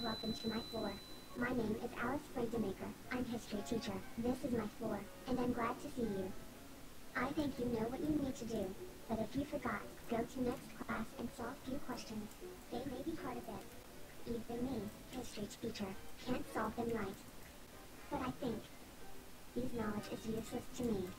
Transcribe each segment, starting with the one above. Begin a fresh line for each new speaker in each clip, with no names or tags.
welcome to my floor. My name is Alice Freidemaker. I'm history teacher. This is my floor, and I'm glad to see you. I think you know what you need to do, but if you forgot, go to next class and solve few questions. They may be hard a bit. Even me, history teacher, can't solve them right. But I think these knowledge is useless to me.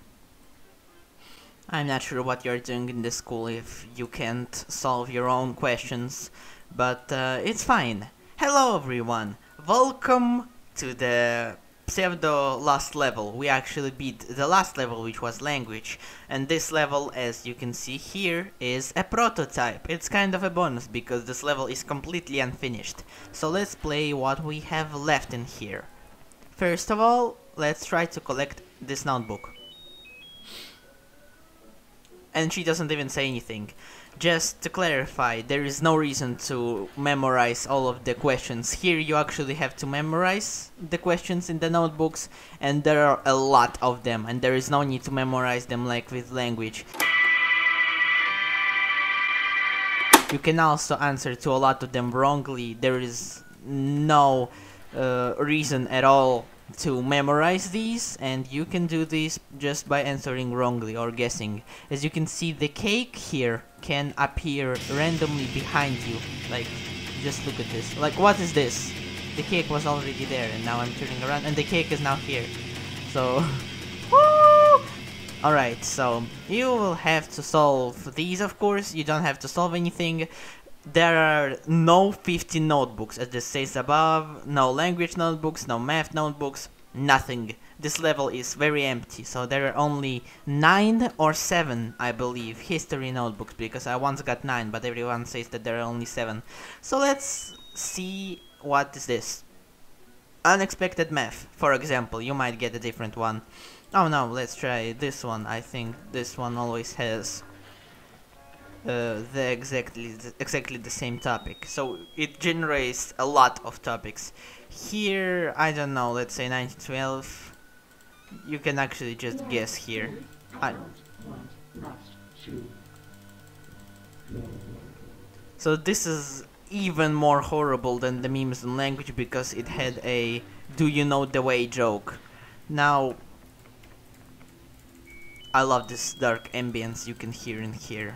I'm not sure what you're doing in the school if you can't solve your own questions, but it's fine. Hello everyone, welcome to the pseudo last level. We actually beat the last level, which was language, and this level, as you can see here, is a prototype. It's kind of a bonus because this level is completely unfinished. So let's play what we have left in here. First of all, let's try to collect this notebook. And she doesn't even say anything. Just to clarify, there is no reason to memorize all of the questions. Here you actually have to memorize the questions in the notebooks, and there are a lot of them, and there is no need to memorize them like with language. You can also answer to a lot of them wrongly. There is no reason at all to memorize these, and you can do this just by answering wrongly or guessing. As you can see, the cake here can appear randomly behind you. Like, just look at this. Like, what is this? The cake was already there, and now I'm turning around, and the cake is now here. So, woo! Alright, so you will have to solve these, of course. You don't have to solve anything. There are no 50 notebooks, as it says above, no language notebooks, no math notebooks, nothing. This level is very empty, so there are only 9 or 7, I believe, history notebooks, because I once got 9, but everyone says that there are only 7. So let's see what is this. Unexpected math, for example, you might get a different one. Oh no, let's try this one. I think this one always has exactly the same topic, so it generates a lot of topics. Here, I don't know, let's say 1912. You can actually just guess here. So this is even more horrible than the memes in language because it had a "do you know the way" joke. Now, I love this dark ambience you can hear in here.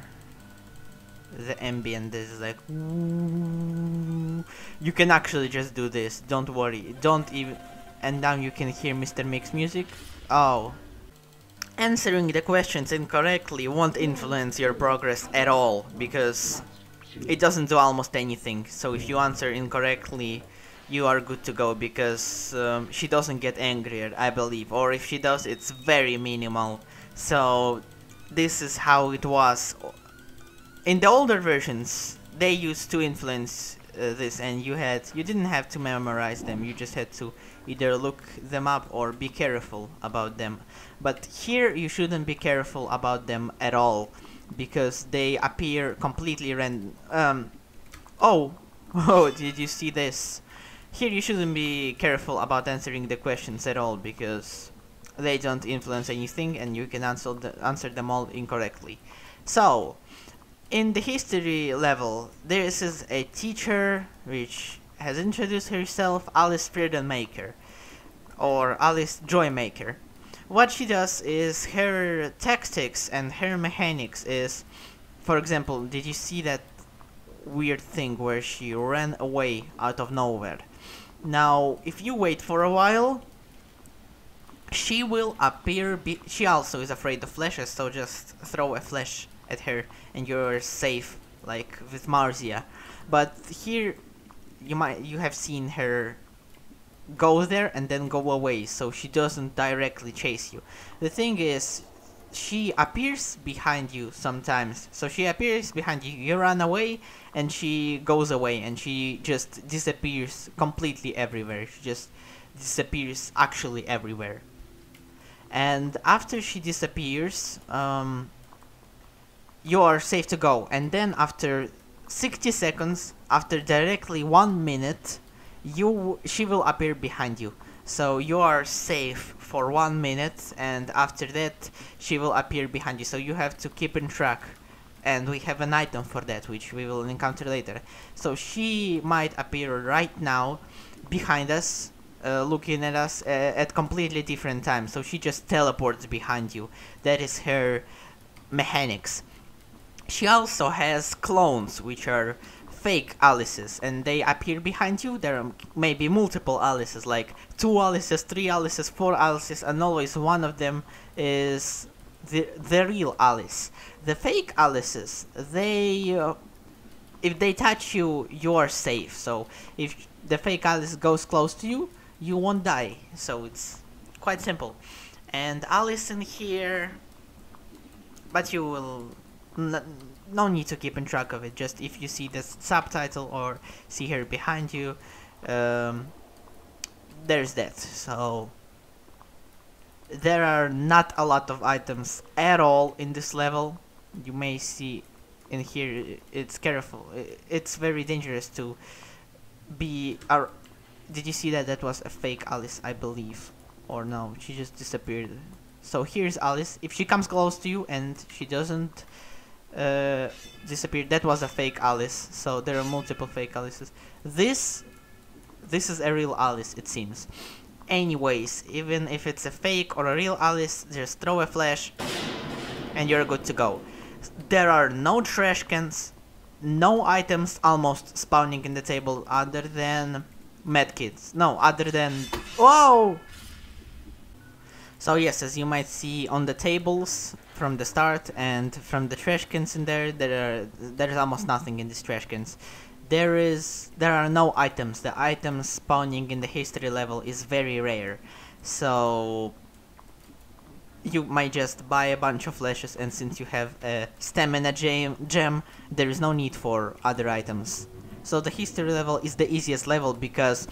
The ambient is like, ooh. You can actually just do this, don't worry, don't even. And now you can hear Mr. Mix music. Oh. Answering the questions incorrectly won't influence your progress at all, because it doesn't do almost anything. So if you answer incorrectly, you are good to go, because she doesn't get angrier, I believe. Or if she does, it's very minimal. So this is how it was. In the older versions, they used to influence this, and you didn't have to memorize them. You just had to either look them up or be careful about them. But here you shouldn't be careful about them at all, because they appear completely random. Oh, did you see this? Here you shouldn't be careful about answering the questions at all, because they don't influence anything, and you can answer them all incorrectly. So, in the history level, there is a teacher which has introduced herself, Alice Freidemaker, or Alice Joymaker. What she does is, her tactics and her mechanics is, for example, did you see that weird thing where she ran away out of nowhere? Now, if you wait for a while, she will appear. She also is afraid of flashes, so just throw a flash at her and you're safe, like with Marcia. But here you have seen her go there and then go away, so she doesn't directly chase you. The thing is, she appears behind you sometimes. So she appears behind you, you run away, and she goes away, and she just disappears completely everywhere. She just disappears actually everywhere. And after she disappears, you are safe to go. And then after 60 seconds, after directly 1 minute, she will appear behind you. So you are safe for 1 minute, and after that she will appear behind you. So you have to keep in track and we have an item for that, which we will encounter later. So she might appear right now behind us, looking at us at completely different times. So she just teleports behind you. That is her mechanics. She also has clones, which are fake Alices, and they appear behind you. There are maybe multiple Alices, like 2 Alices, 3 Alices, 4 Alices, and always one of them is the real Alice. The fake Alices, they if they touch you, you are safe. So if the fake Alice goes close to you, you won't die. So it's quite simple. And Alice in here, but you will no need to keep in track of it. Just if you see the subtitle or see her behind you, there's that. So there are not a lot of items at all in this level. You may see in here, it's careful. It's very dangerous to be. Did you see that? That was a fake Alice, I believe, or no? She just disappeared. So here's Alice. If she comes close to you and she doesn't disappear, that was a fake Alice. So there are multiple fake Alices. This is a real Alice, it seems. Anyways, even if it's a fake or a real Alice, just throw a flash and you're good to go. There are no trash cans, no items almost spawning in the table other than medkits. No, other than... Whoa! So yes, as you might see on the tables from the start and from the trash cans in there, there is almost nothing in these trash cans. There are no items. The items spawning in the history level is very rare. So you might just buy a bunch of flashes, and since you have a stamina gem, there is no need for other items. So the history level is the easiest level because...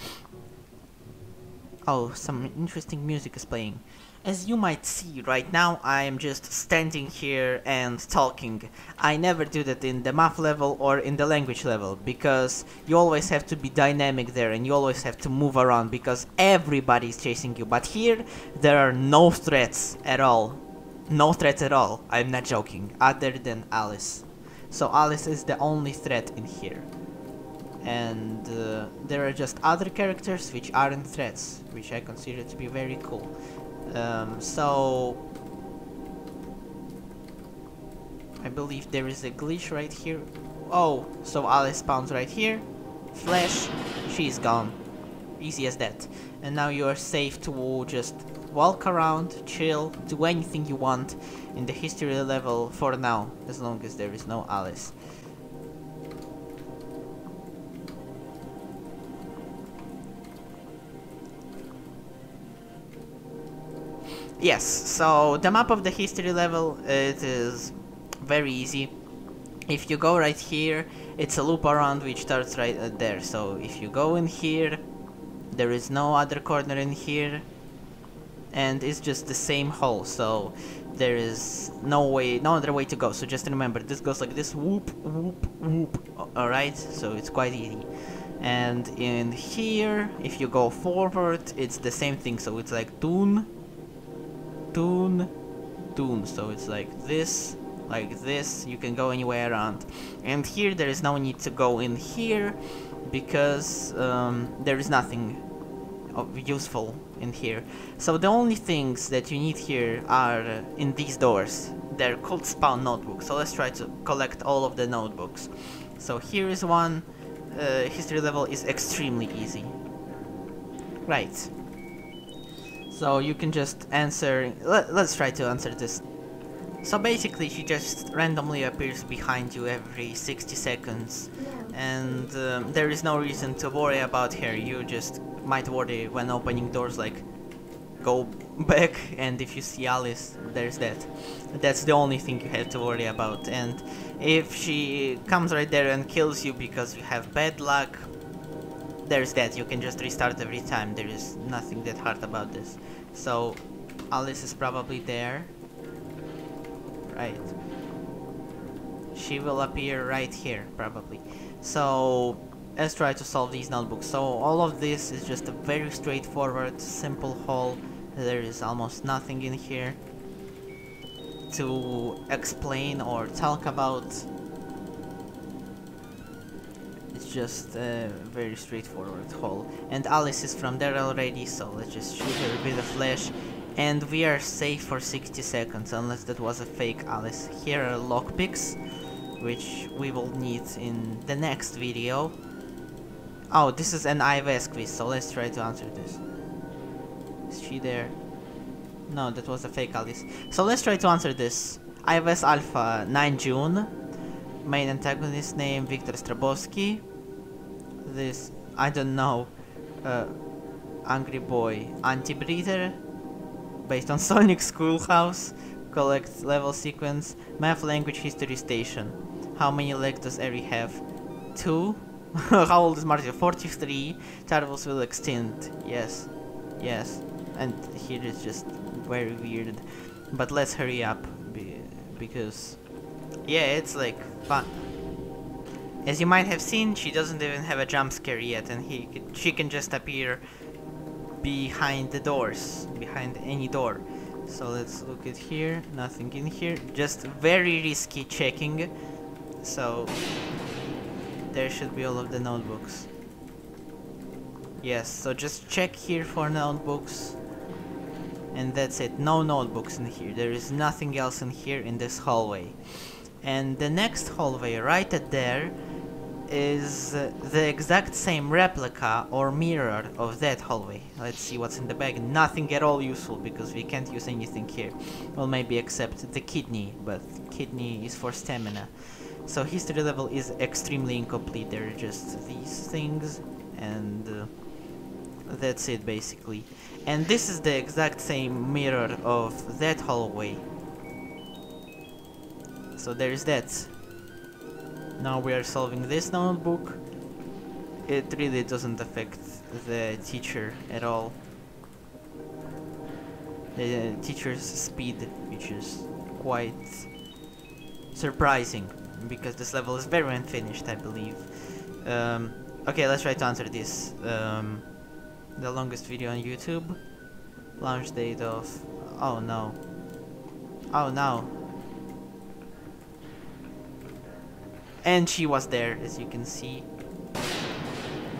Oh, some interesting music is playing. As you might see right now, I am just standing here and talking. I never do that in the math level or in the language level, because you always have to be dynamic there and you always have to move around because everybody is chasing you. But here, there are no threats at all. No threats at all, I'm not joking, other than Alice. So Alice is the only threat in here. And there are just other characters which aren't threats, which I consider to be very cool. So I believe there is a glitch right here. Oh, so Alice spawns right here. Flash, she's gone. Easy as that. And now you are safe to just walk around, chill, do anything you want in the history level for now, as long as there is no Alice. Yes, so the map of the history level, it is very easy. If you go right here, it's a loop around which starts right there. So if you go in here, there is no other corner in here, and it's just the same hole. So there is no other way to go. So just remember, this goes like this: whoop, whoop, whoop. All right, so it's quite easy. And in here, if you go forward, it's the same thing. So it's like toon, toon, toon. So it's like this, you can go anywhere around. And here there is no need to go in here because there is nothing useful in here. So the only things that you need here are in these doors. They're called spawn notebooks. So let's try to collect all of the notebooks. So here is one. History level is extremely easy. Right. So you can just answer... Let's try to answer this. So basically she just randomly appears behind you every 60 seconds. And there is no reason to worry about her. You just might worry when opening doors, like go back, and if you see Alice, there's that. That's the only thing you have to worry about. And if she comes right there and kills you because you have bad luck, there's that. You can just restart every time. There is nothing that hard about this. So Alice is probably there. Right. She will appear right here, probably. So let's try to solve these notebooks. So all of this is just a very straightforward, simple hole. There is almost nothing in here. to explain or talk about. It's just a very straightforward hole. And Alice is from there already, so let's just shoot her with a flash. And we are safe for 60 seconds, unless that was a fake Alice. Here are lockpicks, which we will need in the next video. Oh, this is an IVS quiz, so let's try to answer this. Is she there? No, that was a fake Alice. So let's try to answer this. IVS Alpha, 9 June. Main antagonist name, Viktor Strobovski. This, I don't know. Angry Boy, Anti-Breather. Based on Sonic Schoolhouse. Collect level sequence. Math language history station. How many legs does Eri have? 2. How old is Marty? 43. Turtles will extinct. Yes. Yes. And here is just very weird. But let's hurry up. Because... yeah, it's like fun. As you might have seen, she doesn't even have a jump scare yet. And she can just appear behind the doors. Behind any door. So let's look at here. Nothing in here. Just very risky checking. So... there should be all of the notebooks. Yes, so just check here for notebooks. And that's it. No notebooks in here. There is nothing else in here in this hallway. And the next hallway right at there is the exact same replica or mirror of that hallway. Let's see what's in the bag. Nothing at all useful because we can't use anything here. Well, maybe except the kidney, but kidney is for stamina. So history level is extremely incomplete. There are just these things and that's it basically. And this is the exact same mirror of that hallway. So there is that. Now we are solving this notebook. It really doesn't affect the teacher at all. The teacher's speed, which is quite surprising. Because this level is very unfinished, I believe. Okay, let's try to answer this. The longest video on YouTube. Launch date of... oh no. Oh no. And she was there, as you can see.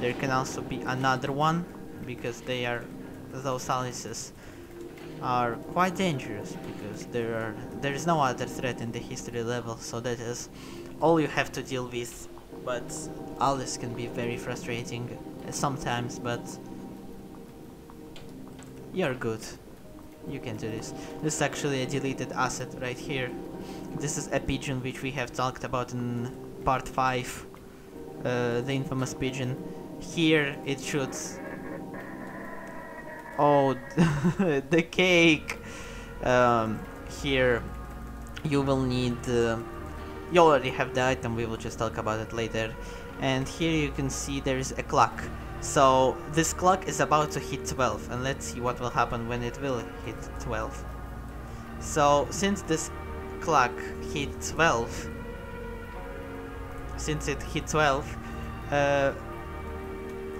There can also be another one, because they are... those Alices are quite dangerous because there is no other threat in the history level, so that is all you have to deal with. But Alice can be very frustrating sometimes, but you're good. You can do this. This is actually a deleted asset right here. This is a pigeon which we have talked about in part 5, the infamous pigeon. Here it shoots. Oh, the cake! Here you will need... you already have the item, we will just talk about it later. And here you can see there is a clock. So this clock is about to hit 12, and let's see what will happen when it will hit 12. So since this clock hit 12,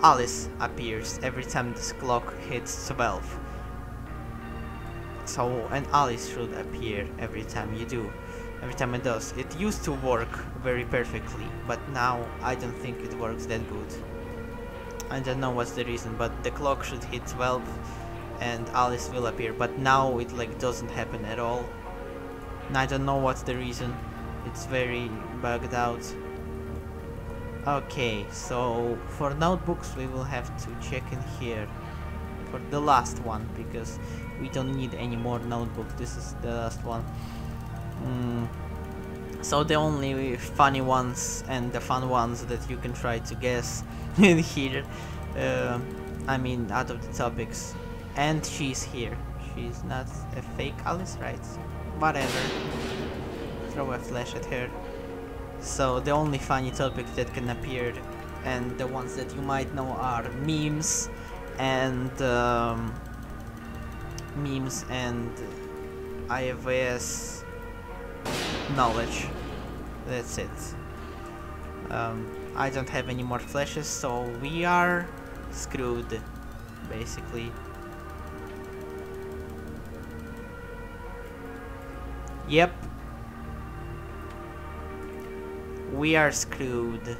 Alice appears every time this clock hits 12. So, and Alice should appear every time you do. Every time it does. It used to work very perfectly, but now I don't think it works that good. I don't know what's the reason, but the clock should hit 12 and Alice will appear, but now it like doesn't happen at all. And I don't know what's the reason. It's very bugged out. Okay, so for notebooks we will have to check in here for the last one, because we don't need any more notebooks. This is the last one. So the only funny ones and the fun ones that you can try to guess in here, I mean out of the topics. And she's here. She's not a fake Alice, right? Whatever. Throw a flash at her. So the only funny topics that can appear and the ones that you might know are memes and IFS knowledge. That's it. I don't have any more flashes, so we are screwed basically. Yep. We are screwed.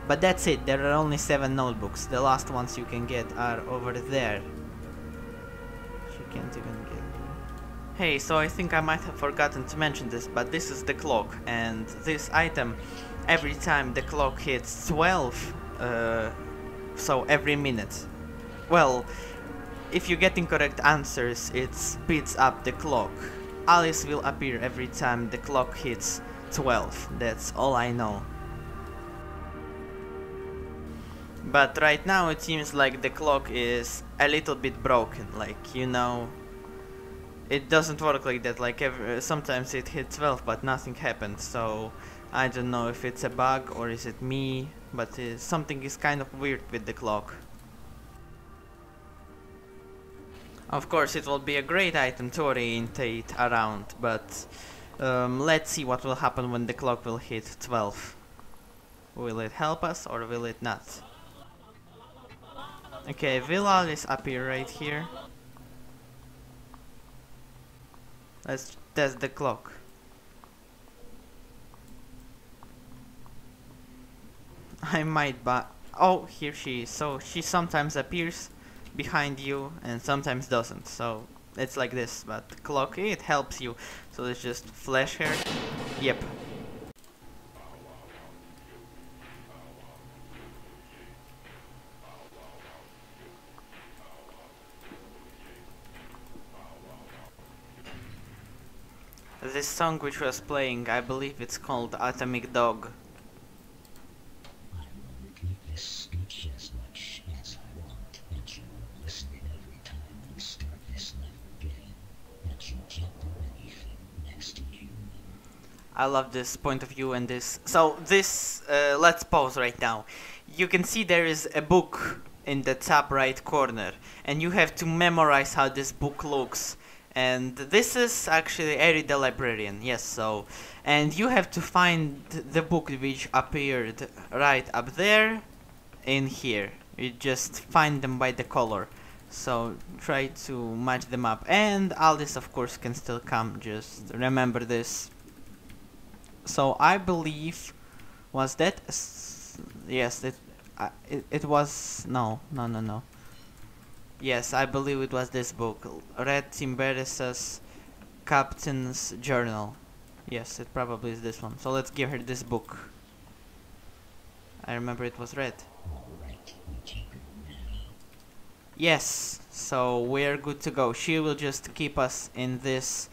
But that's it, there are only 7 notebooks. The last ones you can get are over there. She can't even get here. Hey, so I think I might have forgotten to mention this, but this is the clock, and this item, every time the clock hits 12, so every minute. Well, if you get incorrect answers, it speeds up the clock. Alice will appear every time the clock hits 12, that's all I know. But right now it seems like the clock is a little bit broken, like, you know, it doesn't work like that, like sometimes it hits 12 but nothing happens, so I don't know if it's a bug or is it me, but something is kind of weird with the clock. Of course it will be a great item to orientate around, but let's see what will happen when the clock will hit 12. Will it help us or will it not? Okay, will Alice appear right here? Let's test the clock. I might oh, here she is. So she sometimes appears behind you and sometimes doesn't. So it's like this, but the clock, it helps you. So let's just flash her. Yep. This song which was playing, I believe it's called Atomic Dog.
I will repeat this speech as much as I want, and you will listen every time we start this level again, and you can't do anything next to you.
I love this point of view and this. So this, let's pause right now. You can see there is a book in the top right corner, and you have to memorize how this book looks. And this is actually Eri the librarian, yes, so, and you have to find the book which appeared right up there, in here. You just find them by the color, so try to match them up, and Alice of course can still come, just remember this. So I believe, was that, yes, it was, no. Yes, I believe it was this book, Red Timberissa's Captain's Journal. Yes, it probably is this one. So let's give her this book. I remember it was red.
Alright, we can go now.
Yes, so we're good to go. She will just keep us in this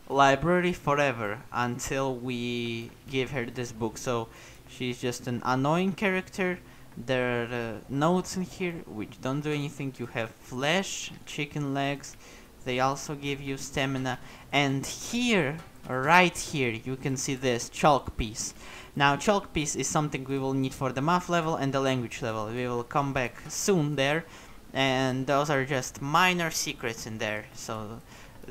library forever until we give her this book. So she's just an annoying character. There are notes in here which don't do anything. You have flesh, chicken legs, they also give you stamina, and here, right here, you can see this chalk piece. Now chalk piece is something we will need for the math level and the language level. We will come back soon there, and those are just minor secrets in there, so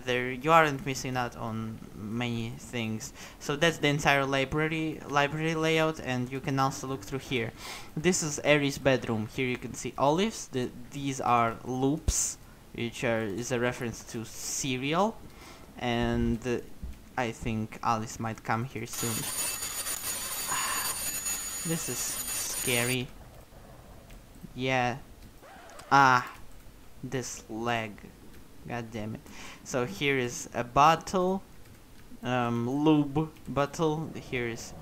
there you aren't missing out on many things. So that's the entire library layout, and you can also look through here. This is Eri's bedroom. Here you can see olives. These are loops, which is a reference to cereal, and I think Alice might come here soon. This is scary. Yeah. This leg. God damn it. So here is a bottle, lube bottle. Here is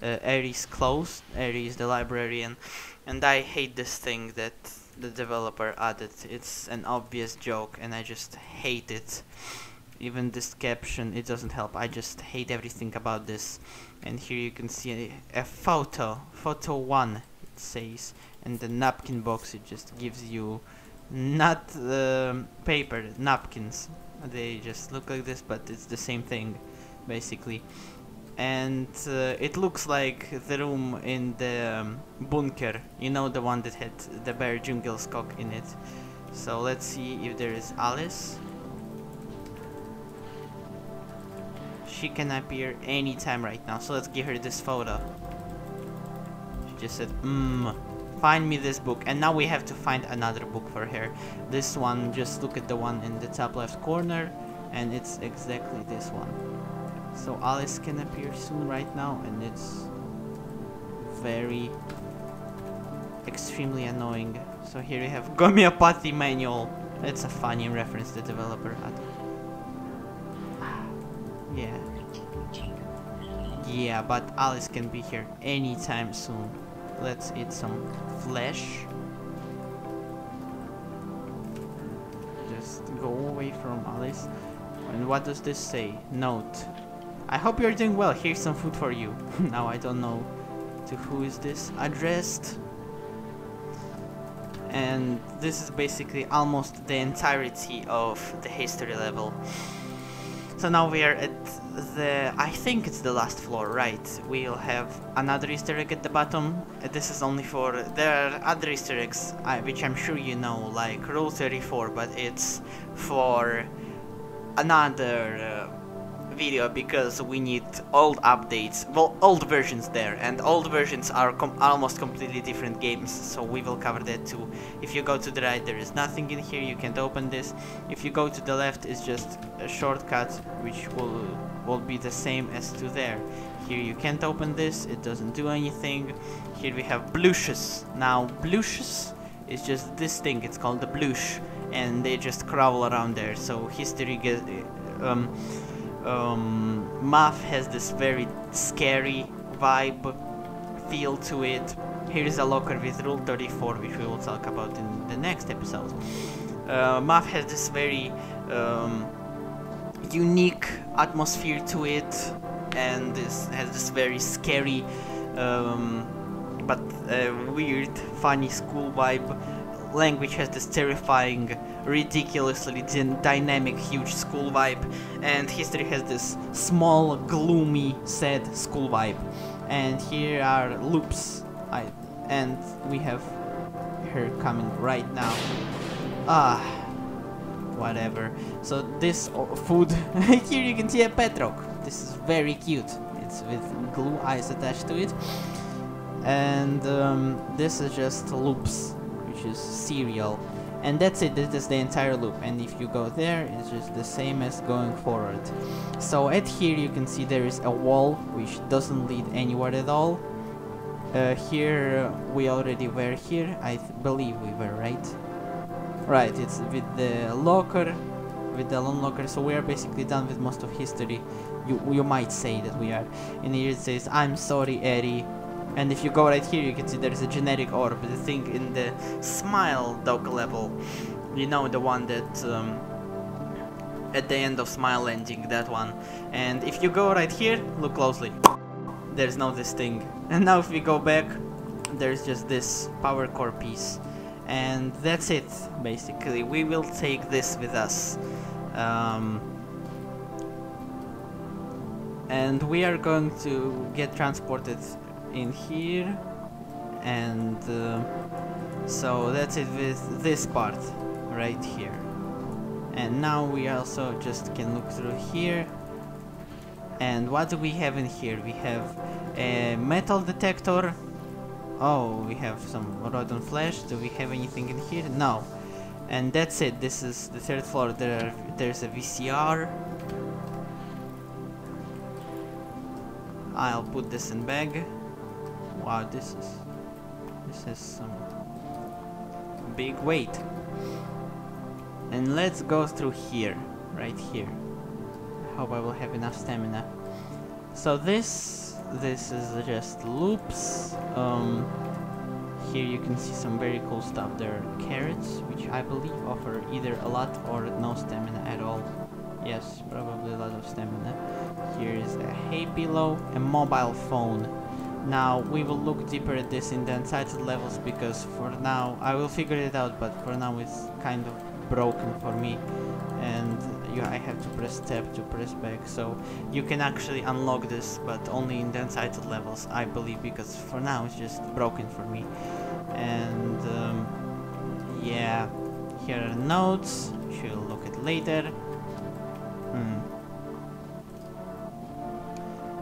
Eri's clothes. Eri is the librarian, and I hate this thing that the developer added. It's an obvious joke, and I just hate it. Even this caption, it doesn't help. I just hate everything about this. And here you can see a photo 1 it says, and the napkin box, it just gives you not paper, napkins. They just look like this, but it's the same thing basically. And it looks like the room in the bunker, you know, the one that had the bear Jungelscock in it. So let's see if there is Alice. She can appear anytime right now, so let's give her this photo. She just said, find me this book, and now we have to find another book for her. This one, just look at the one in the top left corner. and it's exactly this one. So Alice can appear soon right now, and it's very extremely annoying. So here we have homeopathy manual. It's a funny reference the developer had. Yeah. Yeah, but Alice can be here anytime soon. Let's eat some flesh. Just go away from Alice. And what does this say? Note. I hope you're doing well. Here's some food for you. Now I don't know to who is this addressed. And this is basically almost the entirety of the history level. So now we are at the, I think it's the last floor, right? We'll have another Easter egg at the bottom. This is only for, there are other Easter eggs, which I'm sure you know, like Rule 34, but it's for another video because we need old updates, well, old versions there, and old versions are almost completely different games, so we will cover that too. If you go to the right, there is nothing in here, you can't open this. If you go to the left, it's just a shortcut which will be the same as to there. Here you can't open this, it doesn't do anything. Here we have blushes. Now blushes is just this thing, it's called the blush, and they just crawl around there, so history gets Math has this very scary vibe feel to it. Here is a locker with Rule 34, which we will talk about in the next episode. Math has this very unique atmosphere to it, and this has this very scary but weird, funny school vibe. Language has this terrifying, ridiculously dynamic, huge school vibe, and history has this small, gloomy, sad school vibe. And here are loops, and we have her coming right now. Whatever. So this food, here you can see a petrock. This is very cute. It's with glue eyes attached to it. And this is just loops, which is cereal, and that's it. This is the entire loop, and if you go there, it's just the same as going forward. So at here you can see there is a wall which doesn't lead anywhere at all. Here we already were here, I believe we were, right, it's with the locker, with the lone locker, so we are basically done with most of history. You might say that we are. And here it says, I'm sorry, Eddie. And if you go right here, you can see there's a generic orb, the thing in the Smile dog level. You know, the one that at the end of Smile ending, that one. And if you go right here, look closely, there's no this thing. And now if we go back, there's just this power core piece. And that's it, basically. We will take this with us. And we are going to get transported in here, and so that's it with this part right here. And now we also just can look through here, and what do we have in here? We have a metal detector. Oh, we have some rotten flesh. Do we have anything in here? No. And that's it. This is the third floor. There's a VCR. I'll put this in bag. Wow, this is some big weight. And let's go through here, right here. I hope I will have enough stamina. So this is just loops. Here you can see some very cool stuff. There are carrots, which I believe offer either a lot or no stamina at all. Yes, probably a lot of stamina. Here is a hay pillow, a mobile phone. Now we will look deeper at this in the untitled levels, because for now I will figure it out, but for now it's kind of broken for me, and I have to press tab to press back. So you can actually unlock this, but only in the untitled levels, I believe, because for now it's just broken for me. And yeah, here are notes, which we'll look at later.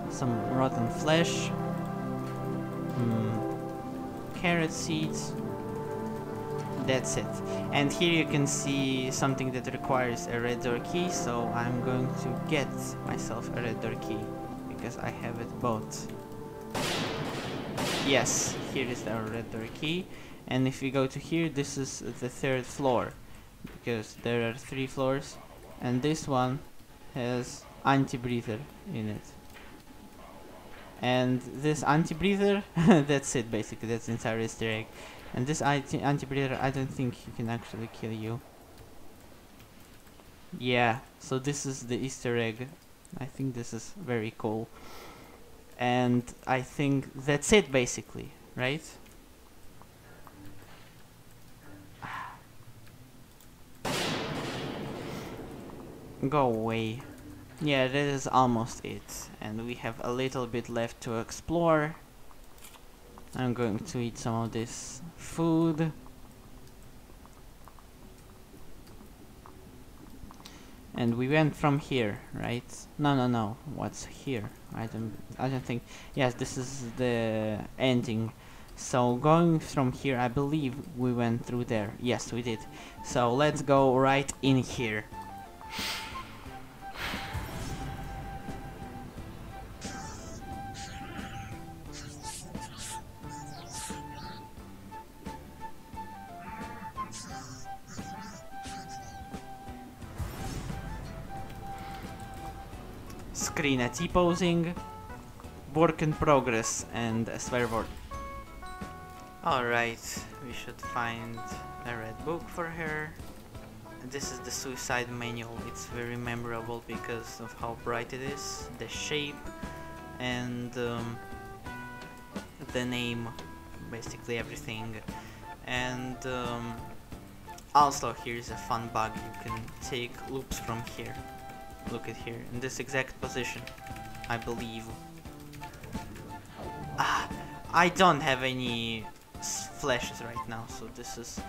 Some rotten flesh. Carrot seeds. That's it. And here you can see something that requires a red door key, so I'm going to get myself a red door key because I have it both. Yes, here is our red door key, and if we go to here, this is the 3rd floor because there are 3 floors, and this one has anti-breather in it. And this anti-breather, that's it basically, that's the entire Easter egg. And this anti-breather, I don't think he can actually kill you. Yeah, so this is the Easter egg. I think this is very cool. And I think that's it basically, right? Go away. Yeah, that is almost it. And we have a little bit left to explore. I'm going to eat some of this food. And we went from here, right? No. What's here? I don't think. Yes, this is the ending. So going from here, I believe we went through there. Yes, we did. So let's go right in here. Screen a T-posing, work in progress, and a swear word. Alright, we should find a red book for her. This is the suicide manual. It's very memorable because of how bright it is, the shape, and the name, basically everything. And also here's a fun bug, you can take loops from here. Look at here, in this exact position, I believe. I don't have any flashes right now, so this is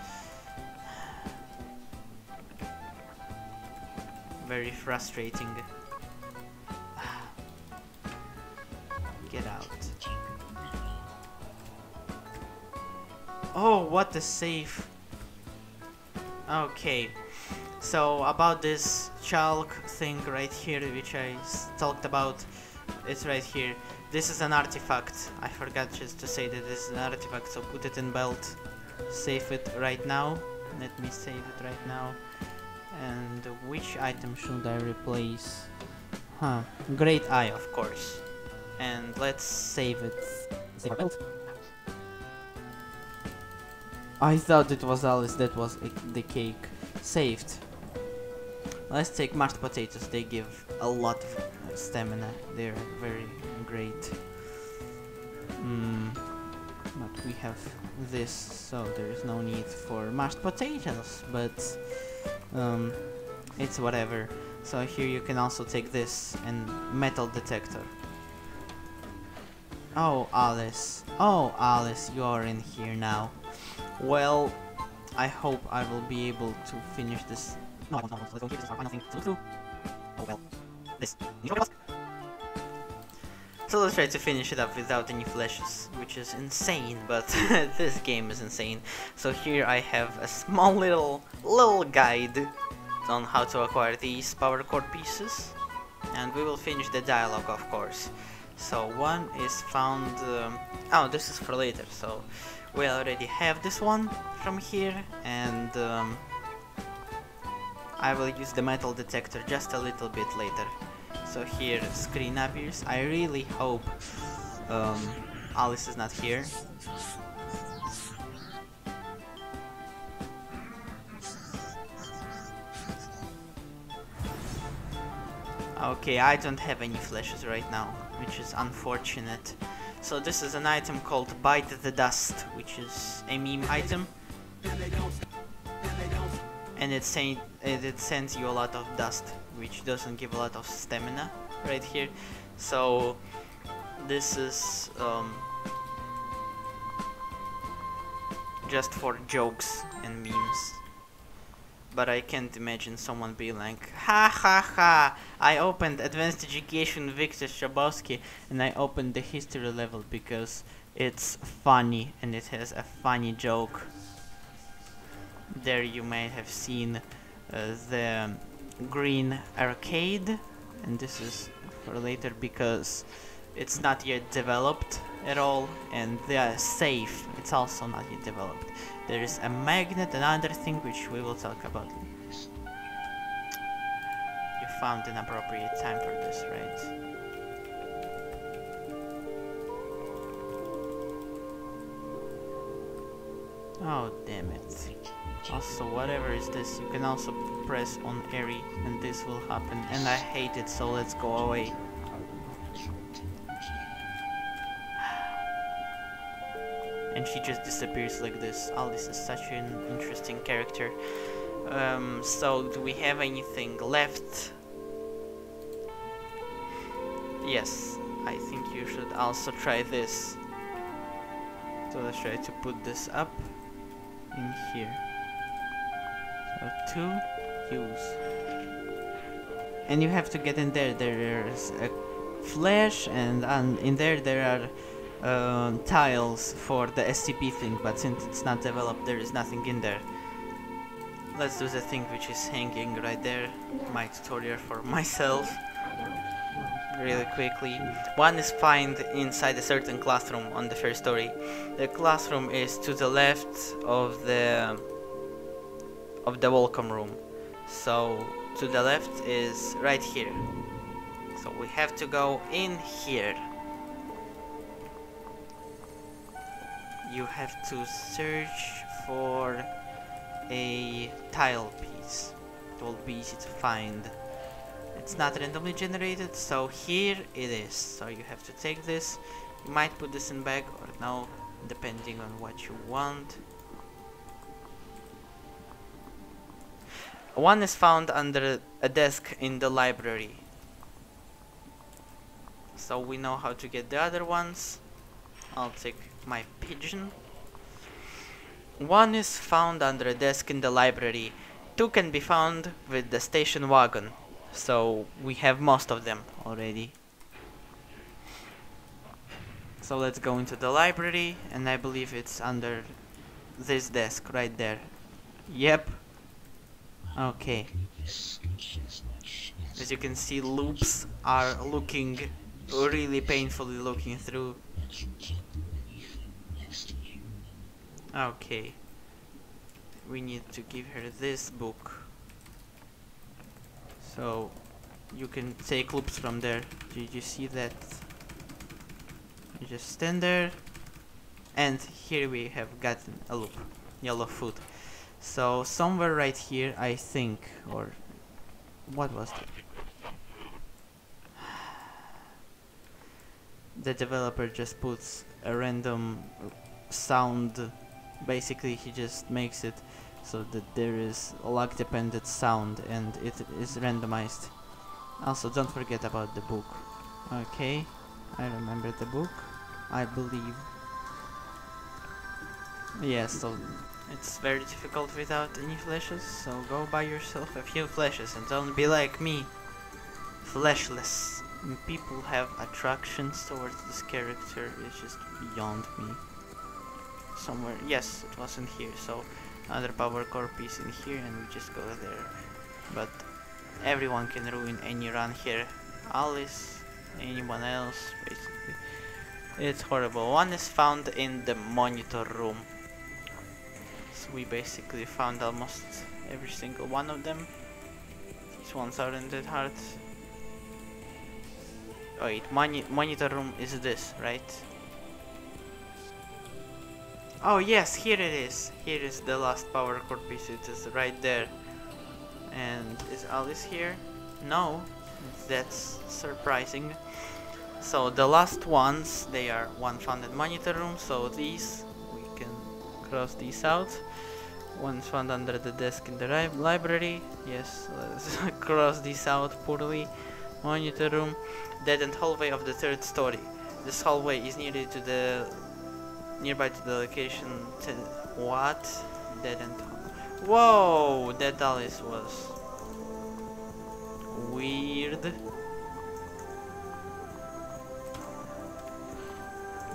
very frustrating. Get out. Oh, what a save. Okay. So about this chalk thing right here, which I talked about, it's right here. This is an artifact. I forgot just to say that this is an artifact, so put it in belt. Save it right now. Let me save it right now. And which item should I replace? Great Eye, of course. And let's save it. Save our belt. I thought it was Alice that was the cake. Saved. Let's take mashed potatoes, they give a lot of stamina, they're very great. But we have this, so there is no need for mashed potatoes, but it's whatever. So here you can also take this and metal detector. Oh Alice, you are in here now. Well, I hope I will be able to finish this. No, let's go here, this is our final thing to look through. Oh well, this. So let's try to finish it up without any flashes, which is insane, but this game is insane. So here I have a small little guide on how to acquire these power core pieces, and we will finish the dialogue, of course. So one is found, oh, this is for later, so we already have this one from here, and I will use the metal detector just a little bit later. So here screen appears. I really hope Alice is not here. Okay, I don't have any flashes right now, which is unfortunate. So this is an item called Bite the Dust, which is a meme item. And it sends you a lot of dust, which doesn't give a lot of stamina right here. So this is just for jokes and memes. But I can't imagine someone being like, ha ha ha, I opened Advanced Education Viktor Strobovski and I opened the history level because it's funny and it has a funny joke. There you may have seen the green arcade, and this is for later because it's not yet developed at all, and the safe, it's also not yet developed. There is a magnet, another thing which we will talk about. You found an appropriate time for this, right? Oh, damn it. Also, whatever is this, you can also press on Airy and this will happen, and I hate it, so let's go away. And she just disappears like this. Alice is such an interesting character. So do we have anything left? Yes, I think you should also try this. So let's try to put this up in here. So 2, use. And you have to get in there. There's a flash, and in there are tiles for the SCP thing, but since it's not developed, there is nothing in there. Let's do the thing which is hanging right there. My tutorial for myself. Really quickly. One is found inside a certain classroom on the first story. The classroom is to the left of the welcome room. So to the left is right here. So we have to go in here. You have to search for a tile piece. It will be easy to find. It's not randomly generated, so here it is. So you have to take this. You might put this in bag or no, depending on what you want. One is found under a desk in the library. So we know how to get the other ones. I'll take my pigeon. One is found under a desk in the library. 2 can be found with the station wagon. So we have most of them already. So let's go into the library, and I believe it's under this desk right there. Yep. Okay. As you can see, loops are looking really painfully looking through. Okay. We need to give her this book. So you can take loops from there. Did you see that? You just stand there, and here we have gotten a loop. Yellow food. So somewhere right here, I think, or what was it? The developer just puts a random sound. Basically, he just makes it so that there is a log dependent sound and it is randomized. Also, don't forget about the book. Okay, I remember the book, I believe. Yes, so it's very difficult without any flashes, so go buy yourself a few flashes and don't be like me, flashless. People have attractions towards this character, it's just beyond me. Somewhere, yes, it wasn't here, so another power core piece in here and we just go there. But everyone can ruin any run here. Alice, anyone else, basically. It's horrible. One is found in the monitor room. So we basically found almost every single one of them. These ones aren't that hard. Oh wait, monitor room is this, right? Oh yes, here it is. Here is the last power core piece. It is right there. And is Alice here? No. That's surprising. So the last ones, they are one found in monitor room. So these, we can cross these out. One found under the desk in the library. Yes, let's cross these out poorly. Monitor room. Dead end hallway of the 3rd story. This hallway is nearby to the location. What? Dead end. Whoa! That Alice was weird.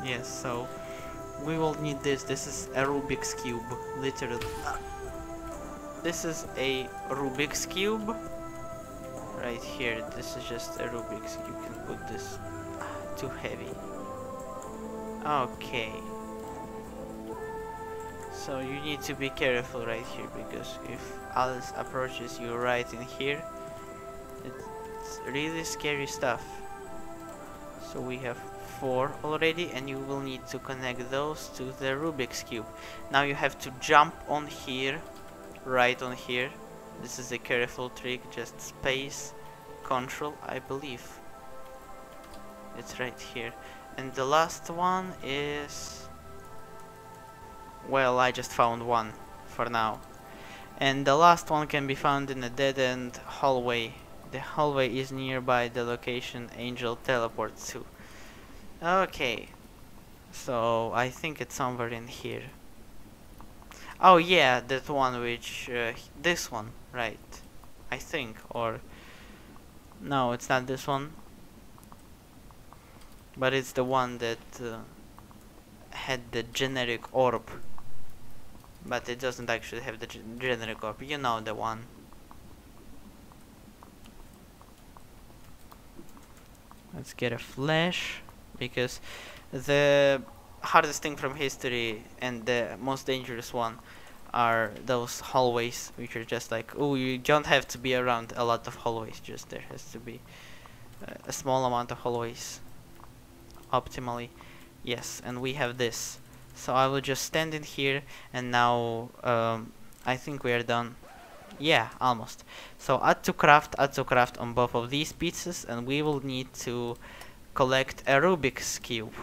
Yes, so we will need this. This is a Rubik's Cube, literally. this is a Rubik's Cube. Right here, this is just a Rubik's. You can put this too heavy. Okay. So you need to be careful right here, because if Alice approaches you right in here, it's really scary stuff. So we have 4 already, and you will need to connect those to the Rubik's Cube. Now you have to jump on here, right on here. This is a careful trick, just space, control, I believe. It's right here. And the last one is... well, I just found one for now. And the last one can be found in a dead-end hallway. The hallway is nearby the location Angel teleports to. Okay. So, I think it's somewhere in here. Oh yeah, that one which... this one, right. I think, or... no, it's not this one. But it's the one that had the generic orb. But it doesn't actually have the generic orb. You know the one. Let's get a flash, because the hardest thing from history and the most dangerous one are those hallways, which are just like, oh, you don't have to be around a lot of hallways, just there has to be a small amount of hallways optimally. Yes, and we have this. So I will just stand in here, and now I think we are done. Yeah, almost. So add to craft on both of these pieces, and we will need to collect a Rubik's Cube.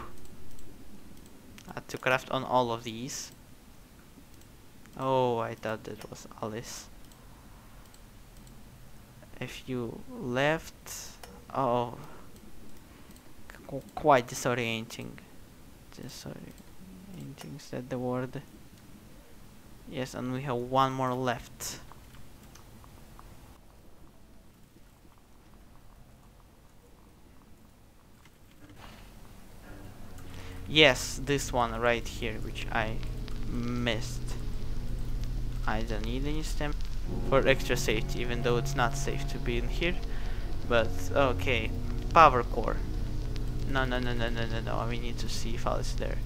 Add to craft on all of these. Oh, I thought that was Alice. If you left... oh, quite disorienting. Disorienting, is that the word? Yes, and we have one more left. Yes, this one right here, which I missed. I don't need any stamp for extra safety, even though it's not safe to be in here. But okay, power core. No, we need to see if Alice is there.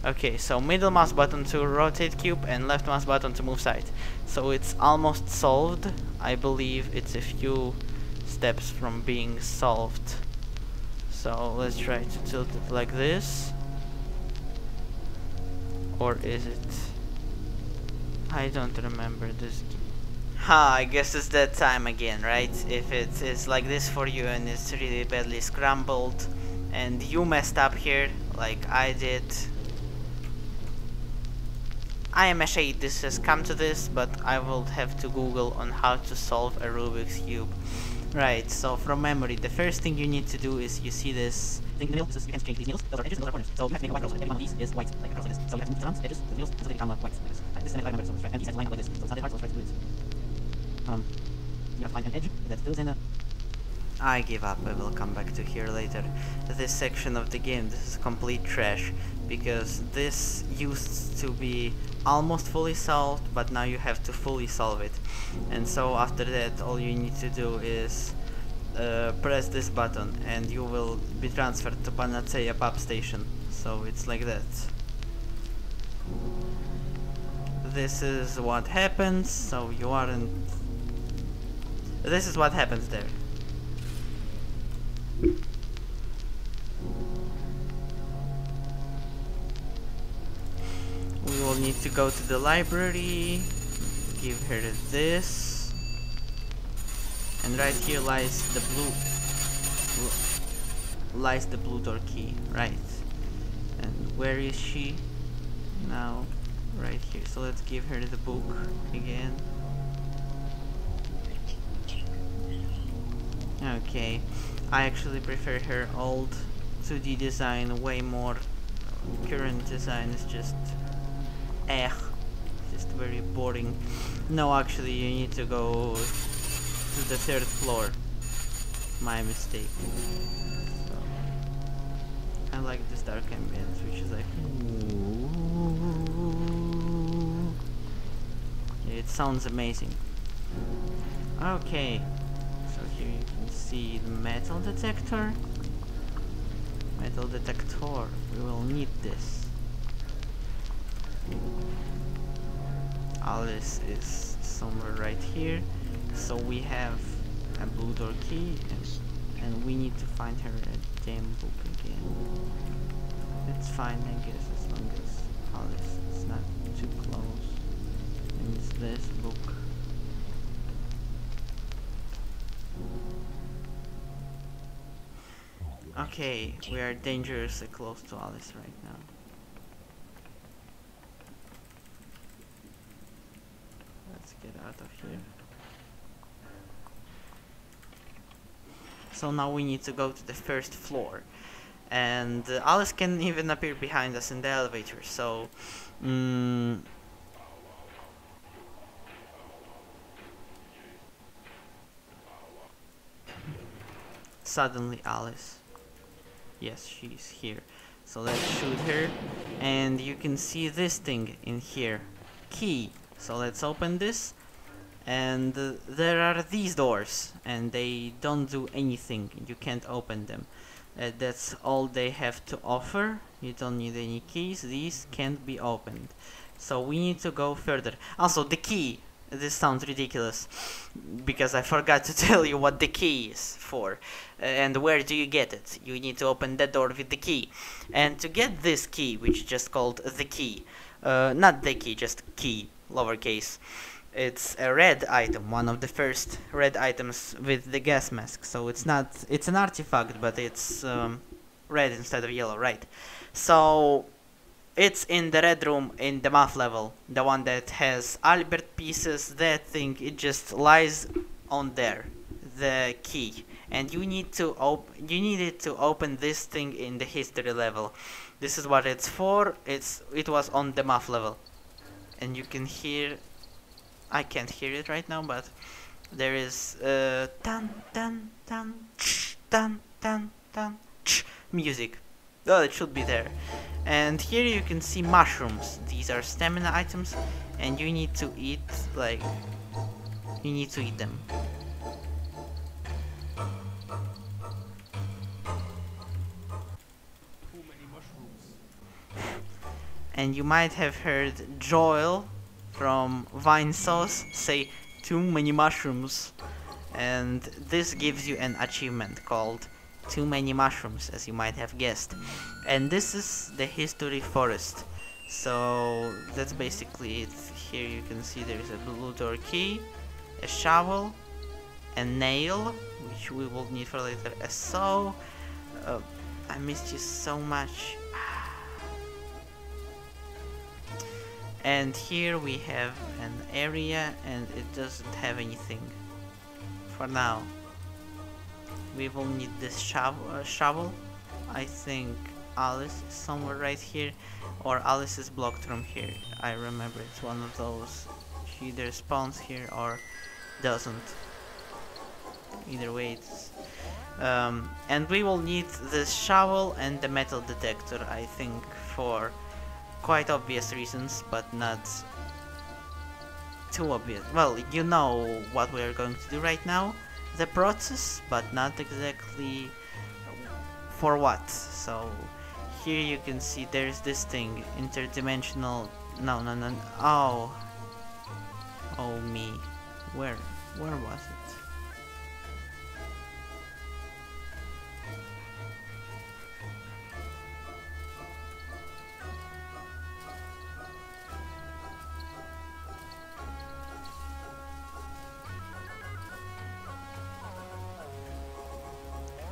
Okay, so middle mouse button to rotate cube and left mouse button to move side. So it's almost solved. I believe it's a few steps from being solved. So let's try to tilt it like this. Or is it? I don't remember this. Ha, I guess it's that time again, right? If it is like this for you and it's really badly scrambled and you messed up here like I did, I am ashamed this has come to this, but I will have to Google on how to solve a Rubik's Cube. Right, so from memory, the first thing you need to do is you see this thing in the middle. You can change these needles, those are edges, those are corners. So you have to make a white row, so every one of these is white, like across like this. So you have to move the rounds, edges, the needles, so they become white, like this. This is an number, so let's try. And these have to line up like this. So it's not that hard, so let's try to do this. You have to find an edge that fills in a... I give up, I will come back to here later. This section of the game, this is complete trash, because this used to be almost fully solved, but now you have to fully solve it. And so after that, all you need to do is press this button and you will be transferred to Panacea PAP Station. So it's like that. This is what happens, so you aren't... this is what happens there. We will need to go to the library, give her this, and right here lies the blue door key, right? And where is she? Now, right here. So let's give her the book again. Okay, I actually prefer her old 2D design way more. Current design is just just very boring. No, actually you need to go to the 3rd floor. My mistake. So, I like this dark ambience, which is like... it's sounds amazing. Okay, so here you can see the metal detector. Metal detector, we will need this. Alice is somewhere right here, so we have a blue door key, and we need to find her a damn book again. It's fine, I guess, as long as Alice is not too close. And it's this book. Okay, we are dangerously close to Alice right now. Let's get out of here. So now we need to go to the first floor. And Alice can even appear behind us in the elevator, so... Suddenly Alice. Yes, she's here. So let's shoot her. And you can see this thing in here. Key. So let's open this. And there are these doors. And they don't do anything. You can't open them. That's all they have to offer. You don't need any keys. These can't be opened. So we need to go further. Also, the key. This sounds ridiculous, because I forgot to tell you what the key is for. And where do you get it? You need to open that door with the key. And to get this key, which is just called the key, not the key, just key, lowercase. It's a red item, one of the first red items with the gas mask. So it's an artifact, but it's red instead of yellow, right? So it's in the red room in the math level, the one that has Albert pieces. That thing, it just lies on there, the key, and you need it to open this thing in the history level. This is what it's for. It was on the math level, and you can hear. I can't hear it right now, but there is tan tan tan tan tan tan music. Oh, it should be there. And here you can see mushrooms. These are stamina items, and you need to eat, like, you need to eat them. Too many mushrooms. And you might have heard Joel from Vine Sauce say too many mushrooms. And this gives you an achievement called Too Many Mushrooms, as you might have guessed. And this is the history forest. So that's basically it. Here you can see there's a blue door key, a shovel, a nail, which we will need for later, a saw. I missed you so much. And here we have an area, and it doesn't have anything for now. We will need this shovel. I think Alice is somewhere right here, or Alice is blocked from here. I remember it's one of those. She either spawns here or doesn't. Either way, it's and we will need this shovel and the metal detector, I think, for quite obvious reasons, but not too obvious. Well, you know what we are going to do right now, the process, but not exactly for what. So here you can see there's this thing, interdimensional. No. Oh me, where was it?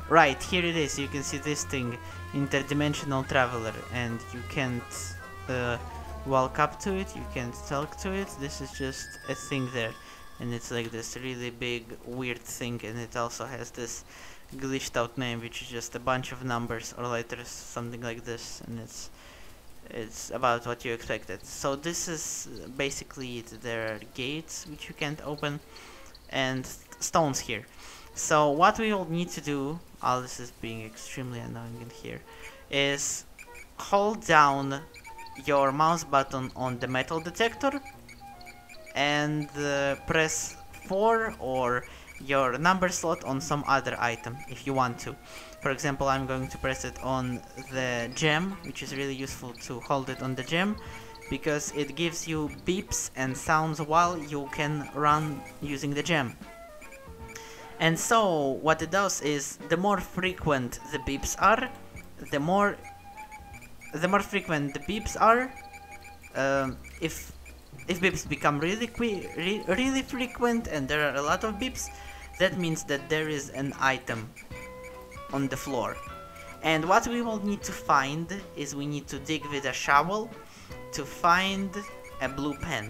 Right, here it is. You can see this thing, interdimensional traveler, and you can't walk up to it, you can't talk to it. This is just a thing there, and it's like this really big weird thing, and it also has this glitched out name, which is just a bunch of numbers or letters, something like this, and it's about what you expected. So this is basically it. There are gates which you can't open, and stones here. So what we will need to do, all this is being extremely annoying in here, is hold down your mouse button on the metal detector and press 4 or your number slot on some other item if you want to. For example, I'm going to press it on the gem, which is really useful to hold it on the gem, because it gives you beeps and sounds while you can run using the gem. And so what it does is, the more frequent the beeps are, the more frequent the beeps are. If beeps become really frequent and there are a lot of beeps, that means that there is an item on the floor. And what we will need to find is, we need to dig with a shovel to find a blue pen.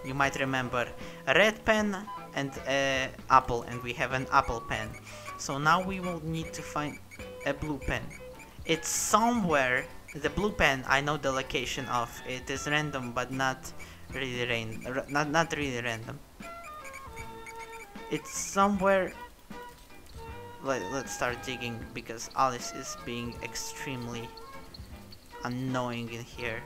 You might remember a red pen and an apple, and we have an apple pen. So now we will need to find a blue pen. It's somewhere. The blue pen, I know the location of. It is random, but not really not really random. It's somewhere. Let's start digging, because Alice is being extremely annoying in here.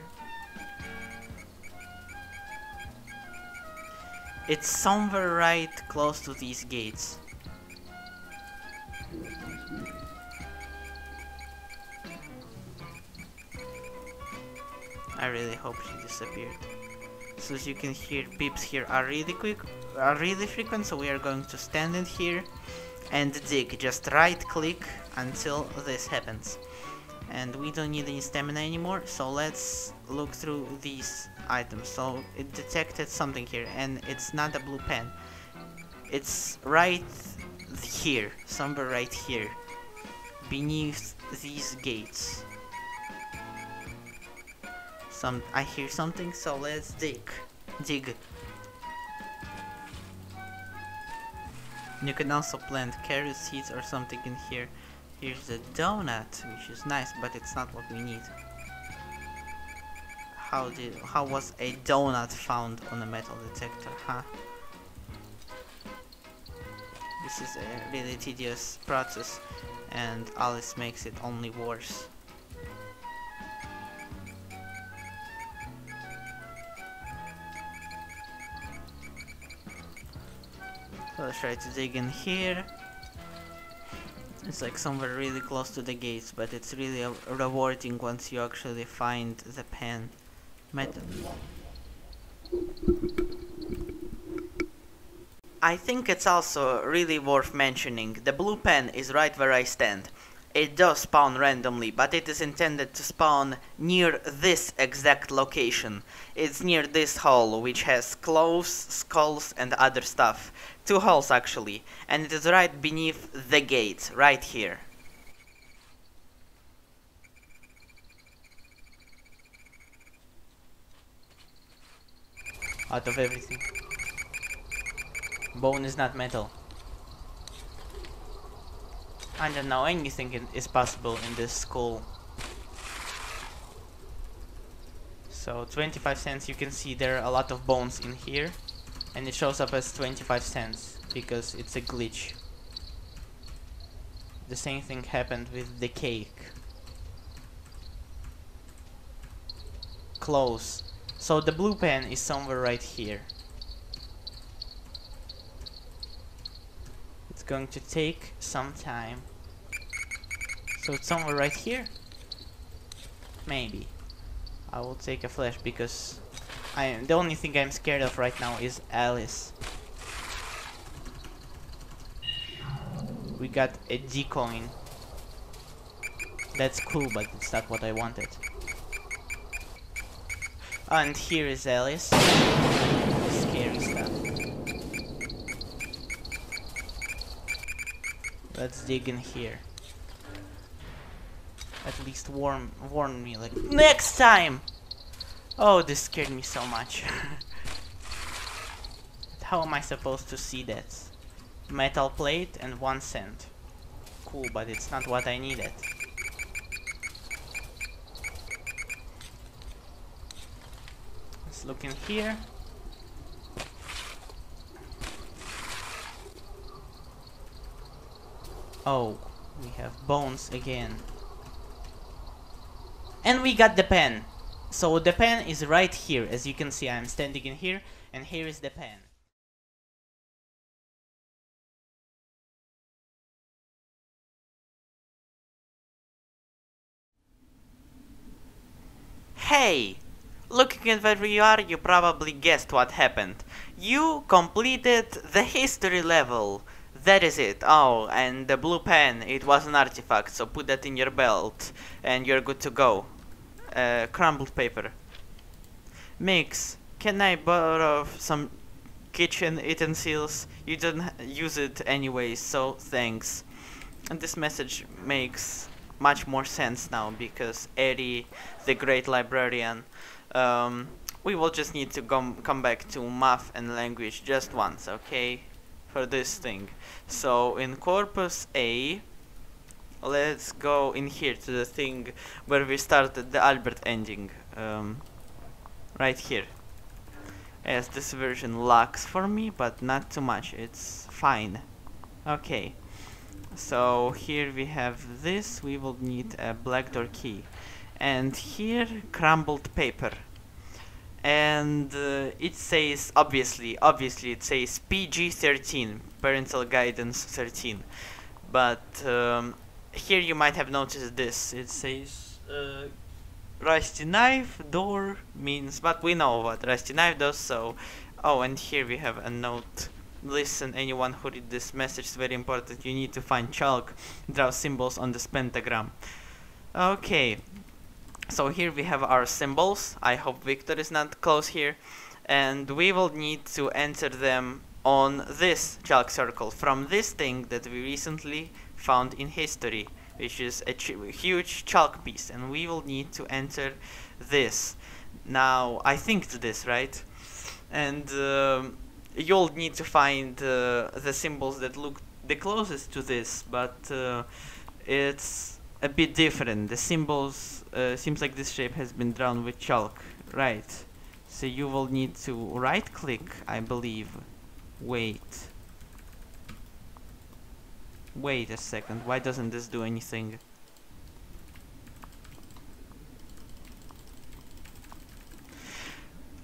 It's somewhere right close to these gates. I really hope she disappeared. So as you can hear, beeps here are really frequent, so we are going to stand in here and dig. Just right click until this happens. And we don't need any stamina anymore, so let's look through these items. So it detected something here, and it's not a blue pen. It's right here, somewhere right here, beneath these gates. I hear something, so let's dig. You can also plant carrot seeds or something in here. Here's the donut, which is nice, but it's not what we need. How was a donut found on a metal detector, huh? This is a really tedious process, and Alice makes it only worse. So let's try to dig in here. It's like somewhere really close to the gates, but it's really rewarding once you actually find the pen method. I think it's also really worth mentioning, the blue pen is right where I stand. It does spawn randomly, but it is intended to spawn near this exact location. It's near this hole, which has clothes, skulls and other stuff. 2 holes actually, and it is right beneath the gate, right here. Out of everything. Bone is not metal. I don't know, anything is possible in this school. So 25 cents, you can see there are a lot of bones in here. And it shows up as 25 cents because it's a glitch. The same thing happened with the cake. Close. So the blue pen is somewhere right here. It's going to take some time. So it's somewhere right here? Maybe. I will take a flash because the only thing I'm scared of right now is Alice. We got a D coin. That's cool, but it's not what I wanted. And here is Alice. Scary stuff. Let's dig in here. At least warn me, like, next time! Oh, this scared me so much. How am I supposed to see that? Metal plate and 1 cent. Cool, but it's not what I needed. Let's look in here. Oh, we have bones again. And we got the pen. So the pen is right here. As you can see, I'm standing in here, And here is the pen. Hey! Looking at where you are, you probably guessed what happened. You completed the history level. That is it. Oh, and the blue pen, it was an artifact, so put that in your belt and you're good to go. Crumbled paper. Mix, can I borrow some kitchen utensils? You don't use it anyway, so thanks. And this message makes much more sense now because Eddie, the great librarian, we will just need to come back to math and language just once, okay? For this thing. So in corpus A, let's go in here to the thing where we started the Albert ending. Right here. Yes, this version lags for me, but not too much. It's fine. Okay. So here we have this. We will need a black door key. And here, crumbled paper. And it says, obviously it says PG-13, parental guidance 13. But here you might have noticed this. It says rusty knife door means, but we know what rusty knife does, so... Oh, and here we have a note. Listen, anyone who read this message is very important. You need to find chalk, draw symbols on this pentagram. Okay, so here we have our symbols. I hope Viktor is not close here. And we will need to enter them on this chalk circle from this thing that we recently found in history, which is a huge chalk piece, and we will need to enter this. Now, I think it's this, right? And you'll need to find the symbols that look the closest to this, but it's a bit different. The symbols seems like this shape has been drawn with chalk, right? So you will need to right click, I believe. Wait a second, why doesn't this do anything?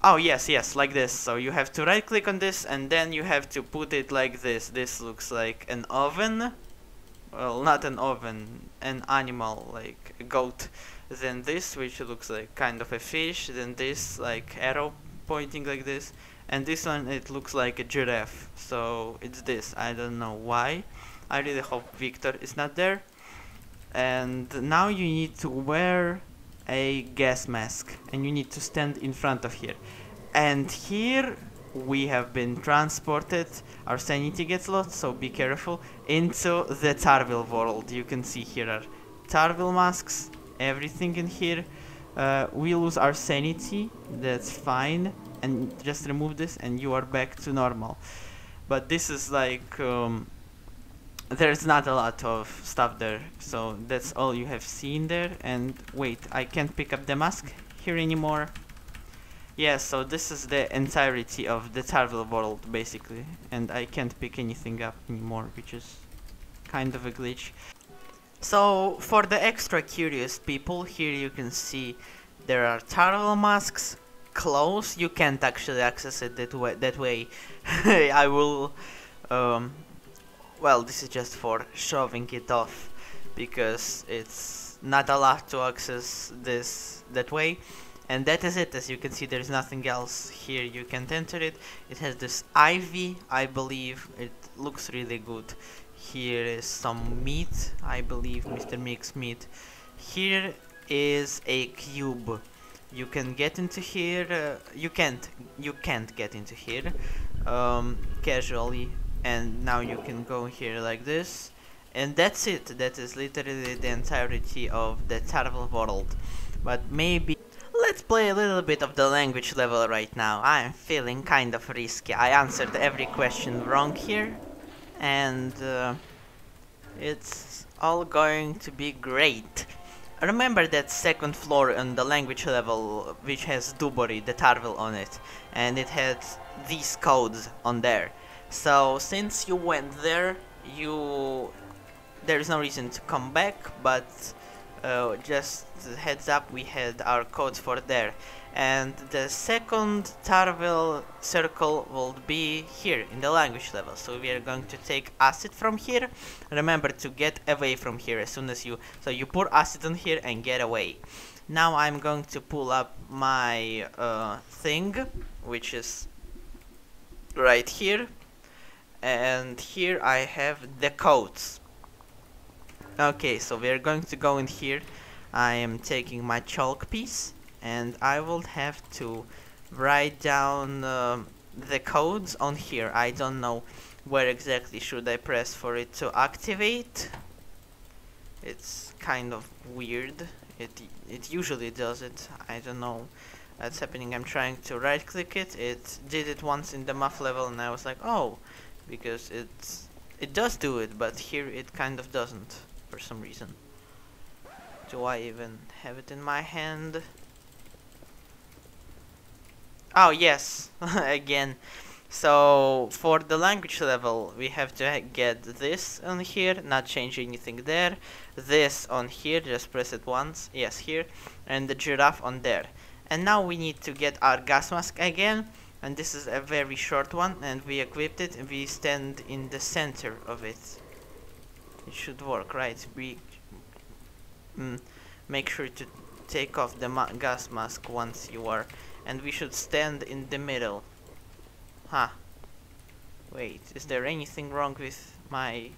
Oh yes, like this. So you have to right click on this and then you have to put it like this. This looks like an oven. Well, not an oven, an animal, like a goat. Then this, which looks like kind of a fish. Then this, like arrow pointing like this. And this one, it looks like a giraffe. So it's this, I don't know why. I really hope Viktor is not there. And now you need to wear a gas mask and you need to stand in front of here. And here we have been transported, our sanity gets lost, so be careful, into the Tarville world. You can see here are Tarville masks, everything in here. We lose our sanity, that's fine, and just remove this and you are back to normal. But this is like there's not a lot of stuff there, so that's all you have seen there. And wait, I can't pick up the mask here anymore. Yeah, so this is the entirety of the Tarville world basically, and I can't pick anything up anymore, which is kind of a glitch. So for the extra curious people, here you can see there are Tarville masks close. You can't actually access it that way. I will well, this is just for shoving it off because it's not allowed to access this that way. And that is it. As you can see, there's nothing else here. You can't enter it. It has this ivy, I believe. It looks really good. Here is some meat, I believe, Mr. Mix meat. Here is a cube. You can get into here. You can't get into here casually. And now you can go here like this. And that's it. That is literally the entirety of the Tarville world. But maybe let's play a little bit of the language level right now. I'm feeling kind of risky. I answered every question wrong here, and it's all going to be great. Remember that second floor on the language level, which has Dubory, the Tarville on it, and it had these codes on there. So since you went there, there's no reason to come back, but Just heads up, we had our code for there. And the second Tarvel circle will be here in the language level. So we are going to take acid from here. Remember to get away from here as soon as you... So you pour acid on here and get away. Now I'm going to pull up my thing, which is right here. And here I have the codes. Okay, so we're going to go in here. I am taking my chalk piece and I will have to write down the codes on here. I don't know where exactly should I press for it to activate. It's kind of weird. It usually does it. I don't know what's happening. I'm trying to right click it. It did it once in the muff level and I was like, oh, because it does do it, but here it kind of doesn't for some reason. Do I even have it in my hand? Oh yes, again. So for the language level we have to get this on here, not change anything there. This on here, just press it once, yes, here, and the giraffe on there. And now we need to get our gas mask again, and this is a very short one, and we equipped it and we stand in the center of it. It should work, right? Make sure to take off the gas mask once you are, and we should stand in the middle. Huh. Wait, is there anything wrong with my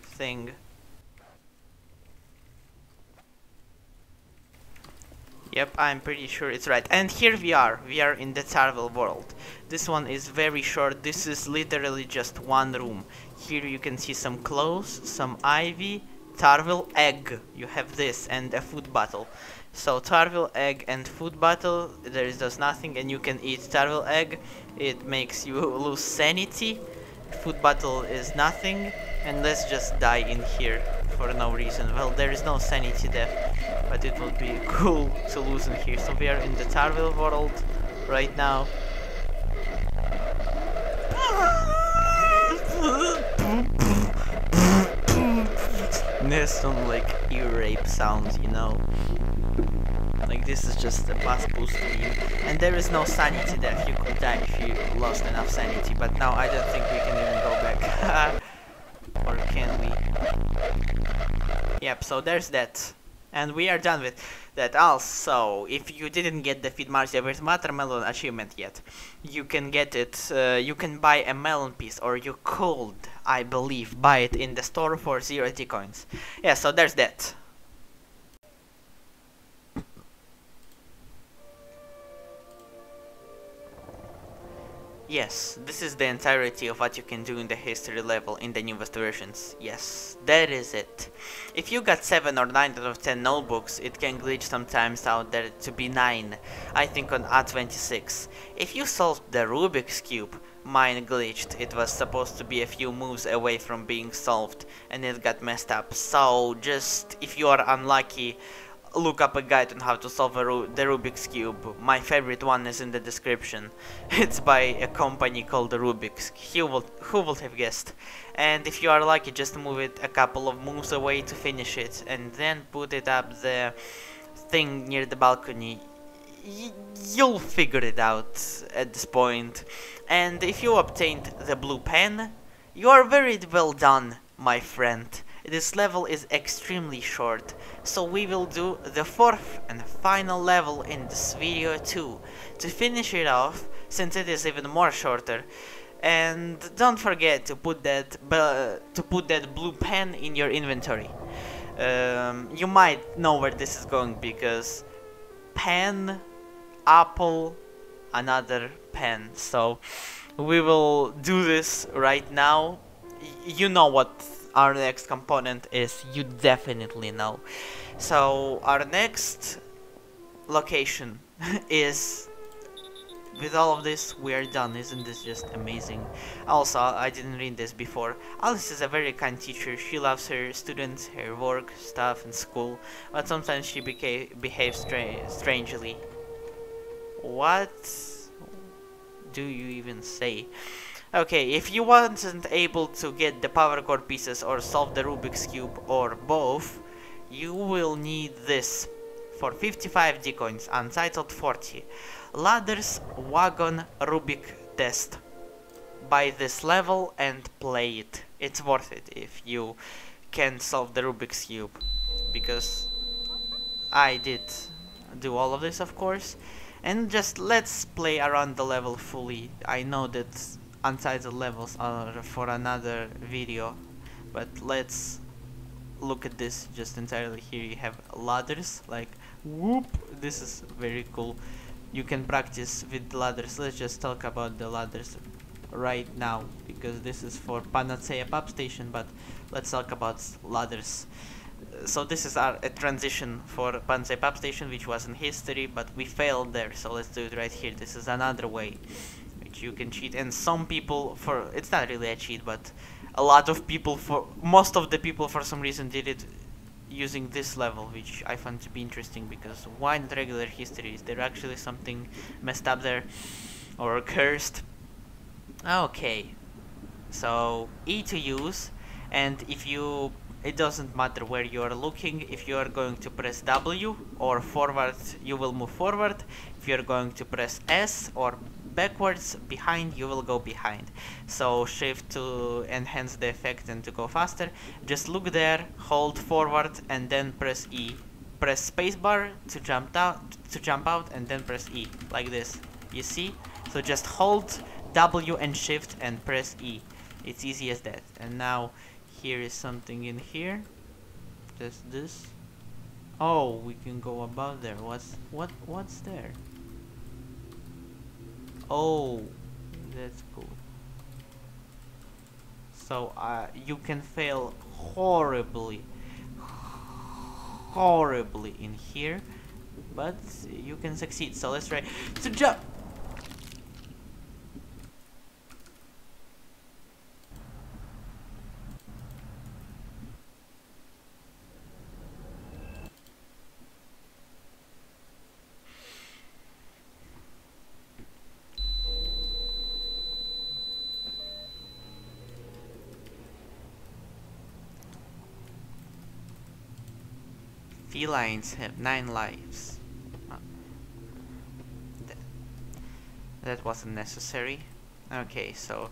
thing? Yep, I'm pretty sure it's right. And here we are in the Tarvel world. This one is very short. This is literally just one room. Here you can see some clothes, some ivy, Tarvel egg. You have this and a food bottle. So Tarvel egg and food bottle, does nothing, and you can eat Tarvel egg. It makes you lose sanity. Food bottle is nothing, and let's just die in here for no reason. Well, there is no sanity death, but it would be cool to lose in here. So we are in the Tarvel world right now. There's some like ear rape sounds, you know. Like this is just a bus boost stream, and there is no sanity death. You could die if you lost enough sanity, but now I don't think we can even go back. Or can we? Yep, so there's that. And we are done with that. Also, if you didn't get the Feed Marcia with Watermelon achievement yet, you can get it, you can buy a melon piece, or you could, I believe, buy it in the store for 0 T-coins. Yeah, so there's that. Yes, this is the entirety of what you can do in the history level in the newest versions. Yes, that is it. If you got 7 or 9 out of 10 notebooks, it can glitch sometimes out there to be 9, I think on A26. If you solved the Rubik's Cube, mine glitched. It was supposed to be a few moves away from being solved, and it got messed up. So just, if you are unlucky, look up a guide on how to solve the Rubik's Cube. My favorite one is in the description. It's by a company called Rubik's. Who would have guessed? And if you are lucky, just move it a couple of moves away to finish it, and then put it up the thing near the balcony. You'll figure it out at this point. And if you obtained the blue pen, you are very well done, my friend. This level is extremely short, so we will do the 4th and final level in this video too, to finish it off, since it is even more shorter. And don't forget to put that blue pen in your inventory. You might know where this is going, because pen, apple, another pen. So we will do this right now. You know what our next component is, you definitely know. So our next location is, with all of this, we are done. Isn't this just amazing? Also, I didn't read this before. Alice is a very kind teacher. She loves her students, her work, stuff, and school, but sometimes she behaves strangely. What do you even say? Okay, if you wasn't able to get the power core pieces or solve the Rubik's Cube or both, you will need this for 55 D-coins, untitled 40. Ladders Wagon Rubik Test. Buy this level and play it. It's worth it if you can solve the Rubik's Cube, because I did do all of this, of course. And just let's play around the level fully. I know that untitled levels are for another video, but let's look at this just entirely. Here you have ladders, like whoop, this is very cool. You can practice with ladders. Let's just talk about the ladders right now, because this is for Panacea PAP Station, but let's talk about ladders. So this is a transition for Panacea PAP Station, which was in history, but we failed there, so let's do it right here. This is another way which you can cheat, and some people, for it's not really a cheat, but a lot of people, for most of the people for some reason did it using this level, which I found to be interesting, because why not regular history? Is there actually something messed up there or cursed? Okay, so E to use, and if you, it doesn't matter where you are looking. If you are going to press W or forward, you will move forward. If you are going to press S or backwards, behind, you will go behind. So shift to enhance the effect and to go faster. Just look there, hold forward, and then press E. Press spacebar to jump out, and then press E, like this. You see? So just hold W and shift and press E. It's easy as that. And now here is something in here. Just this. Oh, we can go above there. What's there? Oh, that's cool. So you can fail horribly in here, but you can succeed. So let's try to jump. Felines have 9 lives. That wasn't necessary. Okay, so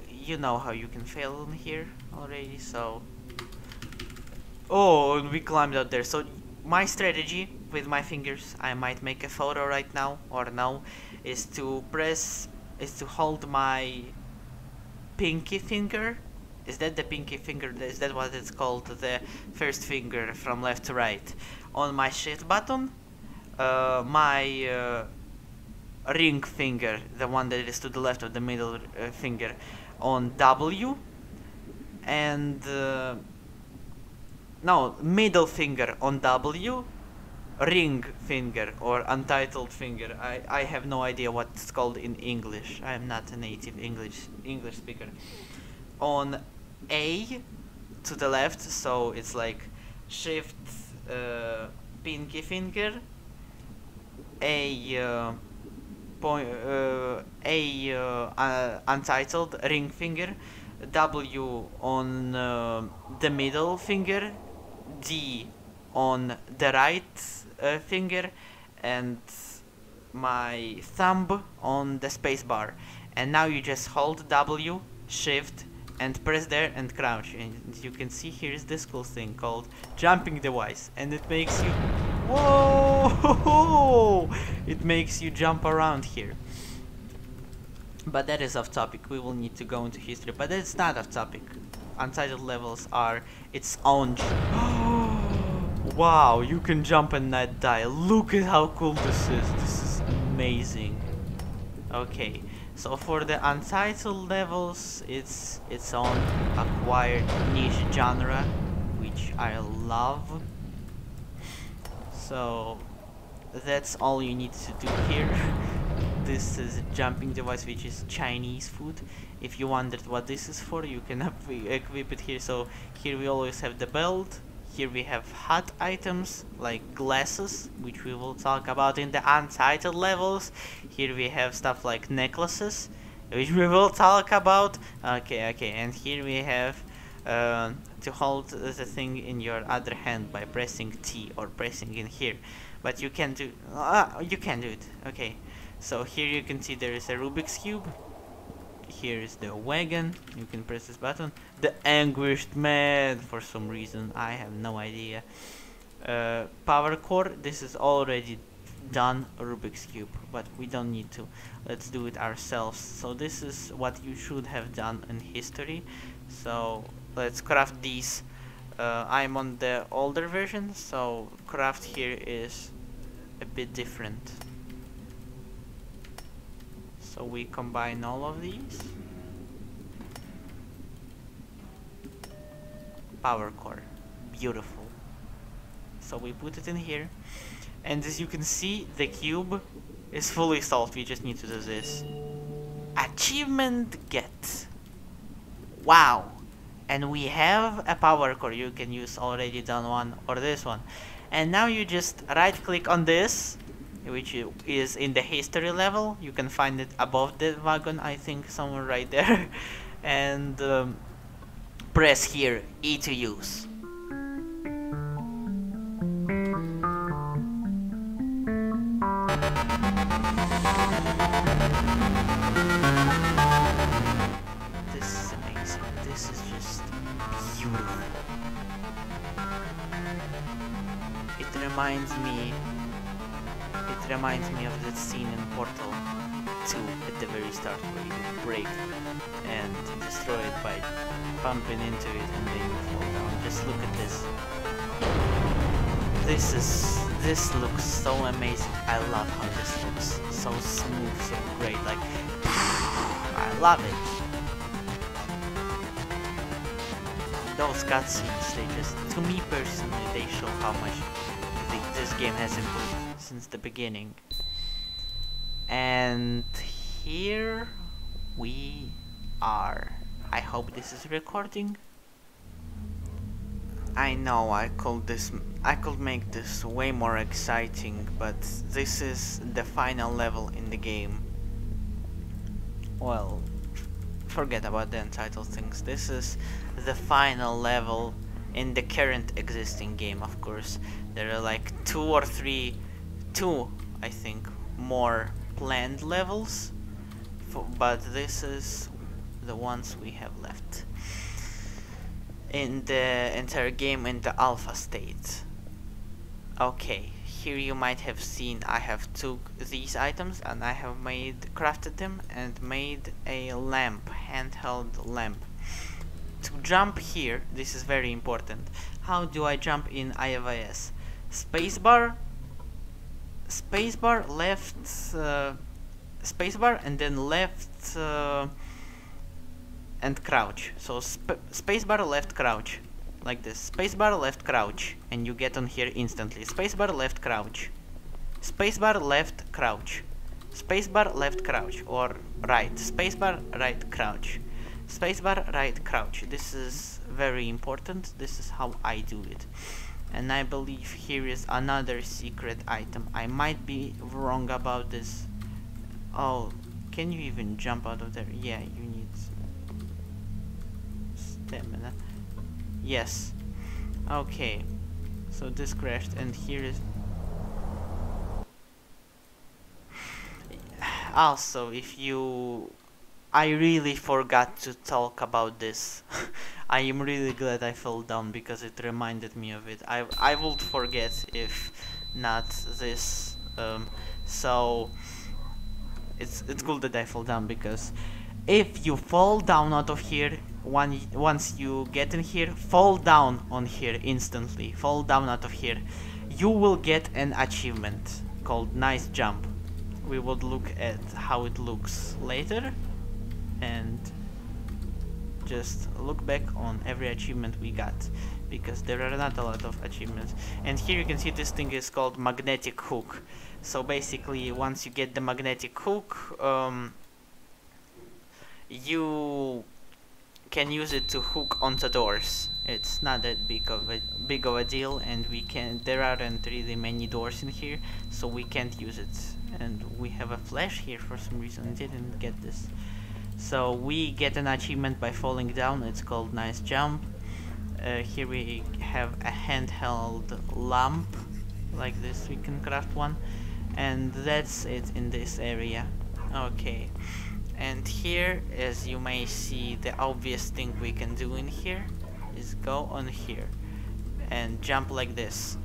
you know how you can fail in here already, so... Oh, and we climbed out there. So my strategy with my fingers, I might make a photo right now, or no, is to hold my pinky finger. Is that the pinky finger? Is that what it's called? The first finger from left to right. On my shift button, my ring finger, the one that is to the left of the middle finger, on W, and no, middle finger on W, ring finger or untitled finger. I have no idea what it's called in English. I am not a native English speaker. On A to the left, so it's like shift pinky finger, untitled ring finger, W on the middle finger, D on the right finger, and my thumb on the space bar. And now you just hold W, shift, and press there and crouch, and you can see here is this cool thing called jumping device, and it makes you, whoa, it makes you jump around here. But that is off topic. We will need to go into history, but it's not off topic. Untitled levels are its own. Wow, you can jump and not die. Look at how cool this is. This is amazing. Okay, so for the untitled levels, it's its own acquired niche genre, which I love. So that's all you need to do here. This is a jumping device, which is Chinese food. If you wondered what this is for, you can equip it here. So here we always have the belt. Here we have hot items like glasses, which we will talk about in the untitled levels. Here we have stuff like necklaces, which we will talk about. Okay, and here we have to hold the thing in your other hand by pressing T or pressing in here, but you can do it. Okay, so here you can see there is a Rubik's cube. Here is the wagon. You can press this button. The anguished man, for some reason, I have no idea. Power cord. This is already done Rubik's cube, but we don't need to. Let's do it ourselves. So this is what you should have done in history. So let's craft these. I'm on the older version, so craft here is a bit different. So we combine all of these. Power core, beautiful. So we put it in here, and as you can see, the cube is fully solved. We just need to do this. Achievement get. Wow. And we have a power core. You can use already done one or this one. And now you just right click on this, which is in the history level. You can find it above the wagon, I think, somewhere right there. And press here E to use. This is amazing. This is just beautiful. It reminds me of that scene in Portal 2 at the very start where you break and destroy it by bumping into it and then you fall down. Just look at this. This looks so amazing. I love how this looks. So smooth, so great. Like, I love it. Those cutscenes, they just, to me personally, they show how much this game has improved since the beginning. And here we are. I hope this is recording. I know I could make this way more exciting, but this is the final level in the game. Well, forget about the untitled things. This is the final level in the current existing game. Of course, there are like two, I think, more planned levels, but this is the ones we have left in the entire game in the alpha state. Okay, here you might have seen I have took these items and I have crafted them and made a lamp, handheld lamp. To jump here, this is very important. How do I jump in iOS? Spacebar, left, spacebar, and then left and crouch. So spacebar, left, crouch, like this. Spacebar, left, crouch, and you get on here instantly. Spacebar, left, crouch. Spacebar, left, crouch. Spacebar, left, crouch, or right. Spacebar, right, crouch. Spacebar, right, crouch. This is very important. This is how I do it. And I believe here is another secret item. I might be wrong about this. Oh, can you even jump out of there? Yeah, you need stamina. Yes. Okay. So this crashed, and here is... Also, if you... I really forgot to talk about this. I am really glad I fell down because it reminded me of it. I would forget if not this. So it's good that I fell down, because if you fall down out of here, once you get in here, fall down on here instantly. Fall down out of here. You will get an achievement called Nice Jump. We would look at how it looks later. And just look back on every achievement we got, because there are not a lot of achievements. And here you can see this thing is called magnetic hook. So basically, once you get the magnetic hook, you can use it to hook onto doors. It's not that big of a deal, and there aren't really many doors in here, so we can't use it. And we have a flash here for some reason. I didn't get this. So we get an achievement by falling down. It's called Nice Jump. here we have a handheld lamp like this, we can craft one, and that's it in this area. Okay, and here, as you may see, the obvious thing we can do in here is go on here and jump like this.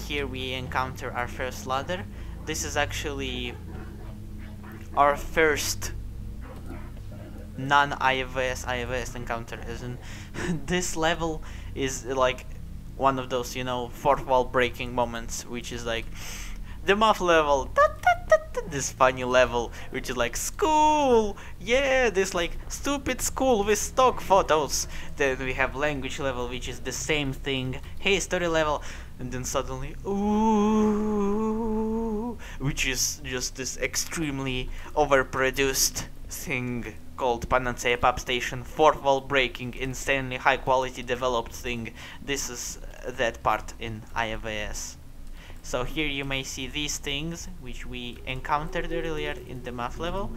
Here we encounter our first ladder. This is actually our first non-IVS encounter, as in this level is like one of those, you know, fourth wall breaking moments, which is like the math level, this funny level, which is like school, yeah, this like stupid school with stock photos. Then we have language level, which is the same thing, hey, story level, and then suddenly, ooh, which is just this extremely overproduced thing called Panacea PAP Station, fourth wall breaking, insanely high quality developed thing. This is that part in IVS. So here you may see these things which we encountered earlier in the math level.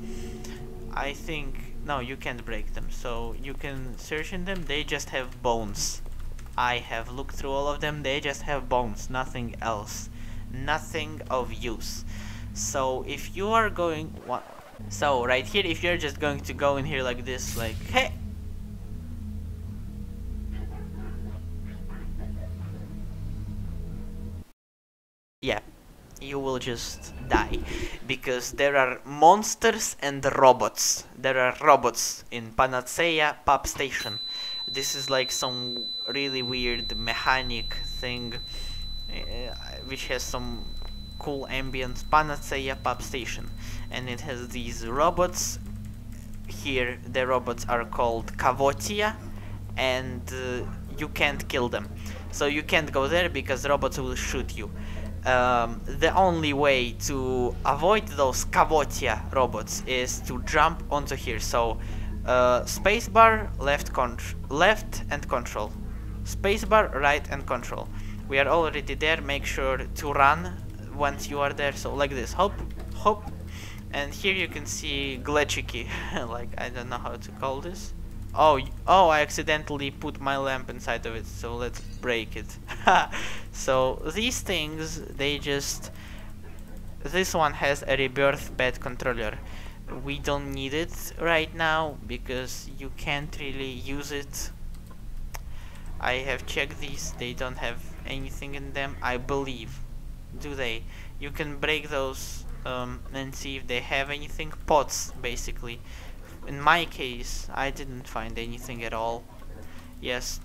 I think, no, you can't break them, so you can search in them. They just have bones. I have looked through all of them, they just have bones, nothing else, nothing of use. So if you are going, so right here, if you're just going to go in here like this, like, hey, yeah, you will just die, because there are monsters and robots. There are robots in Panacea PAP Station. This is like some really weird mechanic thing, which has some cool ambience. Panacea PAP Station, and it has these robots. Here the robots are called Kavotia, and you can't kill them, so you can't go there because robots will shoot you. The only way to avoid those Kavotia robots is to jump onto here. So spacebar, left and control, spacebar, right and control. We are already there. Make sure to run once you are there, so like this, hop, hop. And here you can see glitchy like, I don't know how to call this. Oh, I accidentally put my lamp inside of it, so let's break it. So these things, they just, this one has a rebirth pad controller. We don't need it right now because you can't really use it. I have checked these, they don't have anything in them, I believe. Do they? You can break those and see if they have anything. Pots, basically. In my case, I didn't find anything at all. Yes,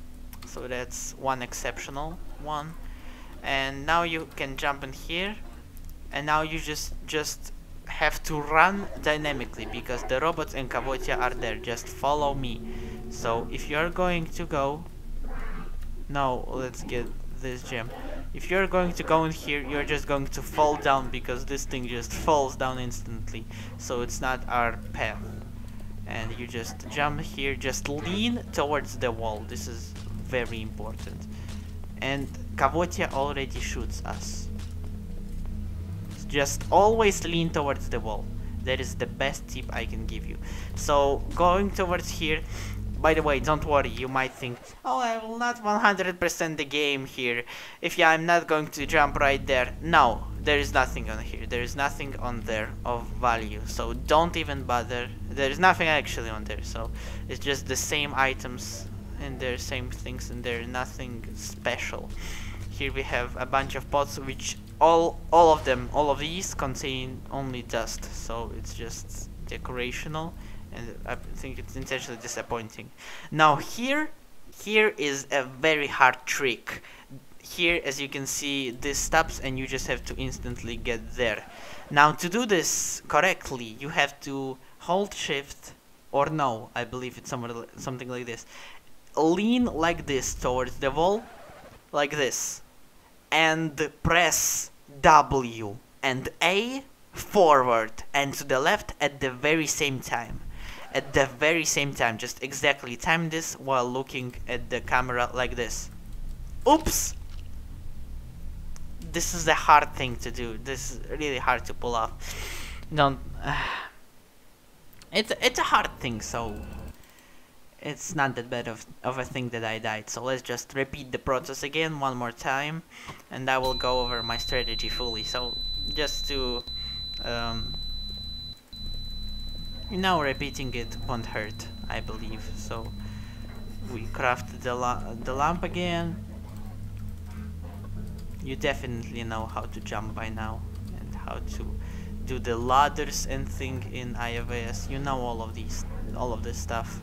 so that's one exceptional one. And now you can jump in here, and now you just have to run dynamically because the robots and Kavotia are there. Just follow me. So if you're going to go, no, let's get this gem. If you're going to go in here, you're just going to fall down because this thing just falls down instantly. So it's not our path. And you just jump here, just lean towards the wall. This is very important. And Kavotia already shoots us. Just always lean towards the wall. That is the best tip I can give you. So going towards here, by the way, don't worry, you might think, oh, I will not 100% the game here if I'm not going to jump right there. No, there is nothing on here. There is nothing on there of value, so don't even bother. There is nothing actually on there, so it's just the same items and there, same things, and there, nothing special. Here we have a bunch of pots, which all of these contain only dust, so it's just decorational. And I think it's intentionally disappointing. Now here is a very hard trick. Here, as you can see, this stops and you just have to instantly get there. Now to do this correctly, you have to hold shift, or no, I believe it's something like this. Lean like this towards the wall, like this, and press W and A forward and to the left at the very same time. At the very same time, just exactly time this while looking at the camera like this. Oops! This is a hard thing to do. This is really hard to pull off. Don't. It's a hard thing, so it's not that bad of a thing that I died. So let's just repeat the process again one more time, and I will go over my strategy fully. So just to you know, repeating it won't hurt, I believe. So we craft the lamp again. You definitely know how to jump by now, and how to do the ladders and thing in IFAS. You know all of this stuff.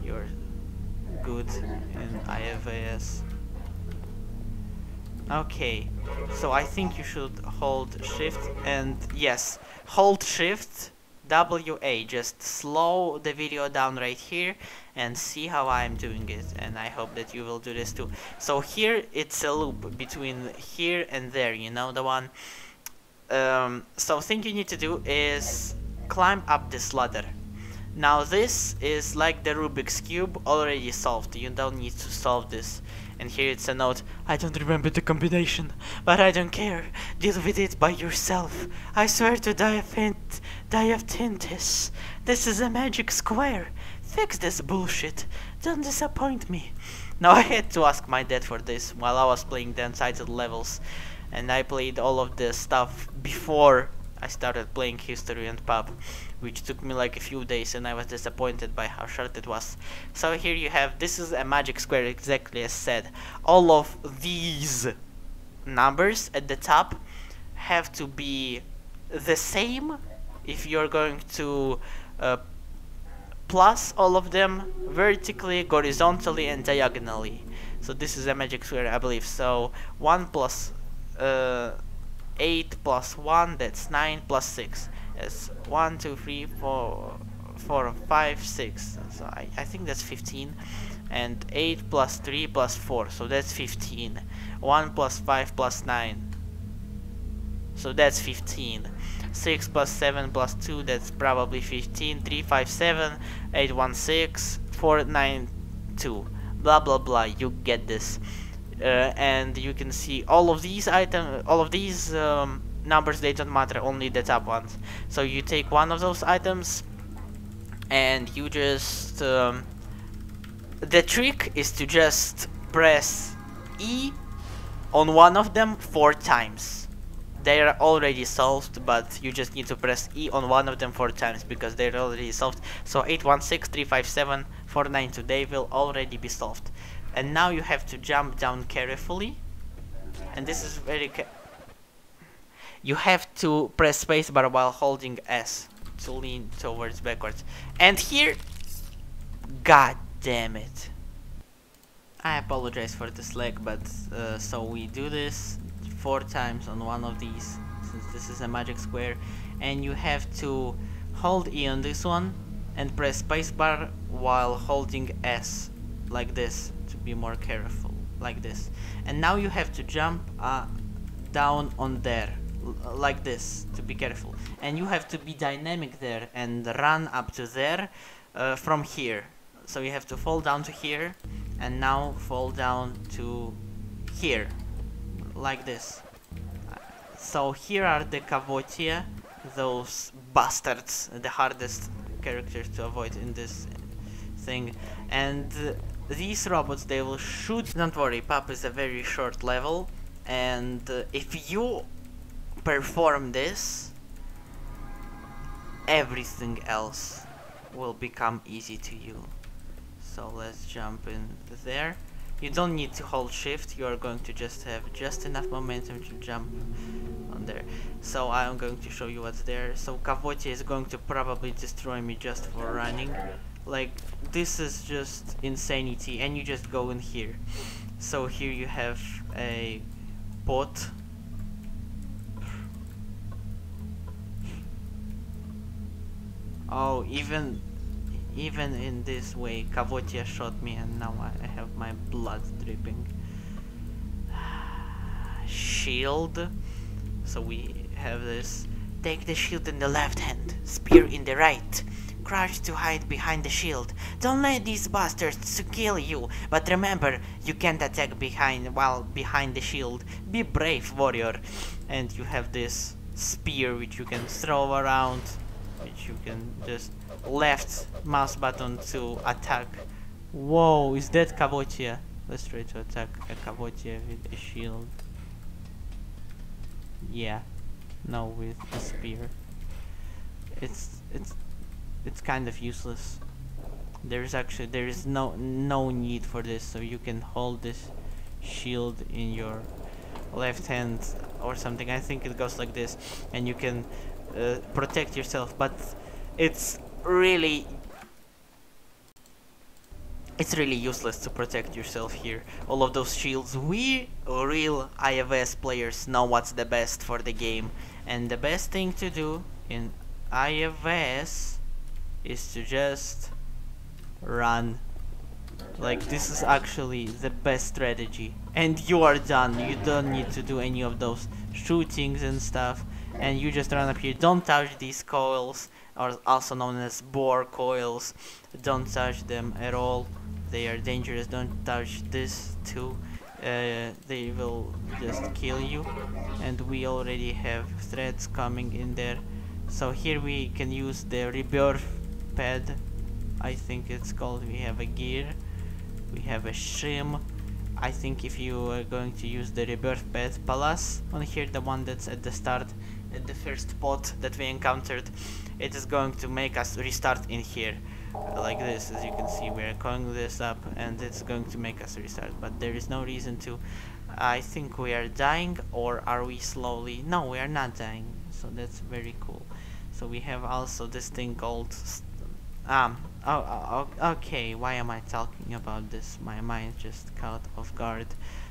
You're good in IFAS. Okay, so I think you should hold shift, and yes, hold shift WA, just slow the video down right here and see how I'm doing it, and I hope that you will do this too. So here it's a loop between here and there, you know, the one. So thing you need to do is climb up this ladder. Now this is like the Rubik's Cube already solved. You don't need to solve this. And here it's a note: I don't remember the combination, but I don't care. Deal with it by yourself. I swear to die of tinnitus. This is a magic square. Fix this bullshit. Don't disappoint me. Now I had to ask my dad for this while I was playing the Untitled levels. And I played all of the stuff before I started playing History and PAP, which took me like a few days, and I was disappointed by how short it was. So here you have, this is a magic square exactly as said. All of these numbers at the top have to be the same if you're going to plus all of them vertically, horizontally, and diagonally. So this is a magic square, I believe. So 1 plus 8 plus 1, that's 9, plus 6. It's 1, 2, 3, 4, 5, 6. So I think that's 15. And 8 plus 3 plus 4, so that's 15. 1 plus 5 plus 9, so that's 15. 6 plus 7 plus 2, that's probably 15. 3, 5, 7, 8, 1, 6, 4, 9, 2. Blah blah blah, you get this. And you can see all of these numbers, they don't matter, only the top ones. So you take one of those items and you just the trick is to just press E on one of them 4 times. They are already solved, but you just need to press E on one of them 4 times because they're already solved. So 8, 1, 6, 3, 5, 7, 4, 9, 2, they will already be solved. And now you have to jump down carefully, and this is very you have to press spacebar while holding S to lean towards backwards. And here, god damn it, I apologize for this lag, but so we do this 4 times on one of these, since this is a magic square, and you have to hold E on this one and press spacebar while holding S like this, to be more careful, like this. And now you have to jump down on there like this, to be careful, and you have to be dynamic there and run up to there from here. So you have to fall down to here and now fall down to here like this. So here are the Kavotia, those bastards, the hardest characters to avoid in this thing. And these robots, they will shoot. Don't worry, PAP is a very short level, and if you perform this, everything else will become easy to you. So let's jump in there. You don't need to hold shift, you are going to just have just enough momentum to jump on there. So I'm going to show you what's there. So Kavotia is going to probably destroy me just for running. Like, this is just insanity, and you just go in here. So here you have a pot. Oh, even in this way, Kavotia shot me, and now I have my blood dripping. Shield. So we have this. Take the shield in the left hand, spear in the right. Crouch to hide behind the shield. Don't let these bastards kill you. But remember, you can't attack while behind the shield. Be brave, warrior. And you have this spear which you can throw around which you can just left mouse button to attack. Whoa, is that Kavotia? Let's try to attack a Kavotia with a shield. Yeah, no, with a spear. It's kind of useless. There is no need for this, so you can hold this shield in your left hand or something. I think it goes like this, and you can protect yourself, but it's really useless to protect yourself here. All of those shields, we real IFS players know what's the best for the game, and the best thing to do in IFS is to just run. Like, this is actually the best strategy, and you are done. You don't need to do any of those shootings and stuff, and you just run up here. Don't touch these coils, or also known as boar coils. Don't touch them at all. They are dangerous. Don't touch this too. They will just kill you, and we already have threats coming in there. So here we can use the rebirth pad, I think it's called. We have a gear, we have a shim. I think if you are going to use the rebirth pad plus on here, the one that's at the start, at the first spot that we encountered, it is going to make us restart in here. Like this, as you can see, we're calling this up and it's going to make us restart, but there is no reason to. I think we are dying, or are we slowly? No, we are not dying, so that's very cool. So we have also this thing called okay, why am I talking about this? My mind just caught off guard.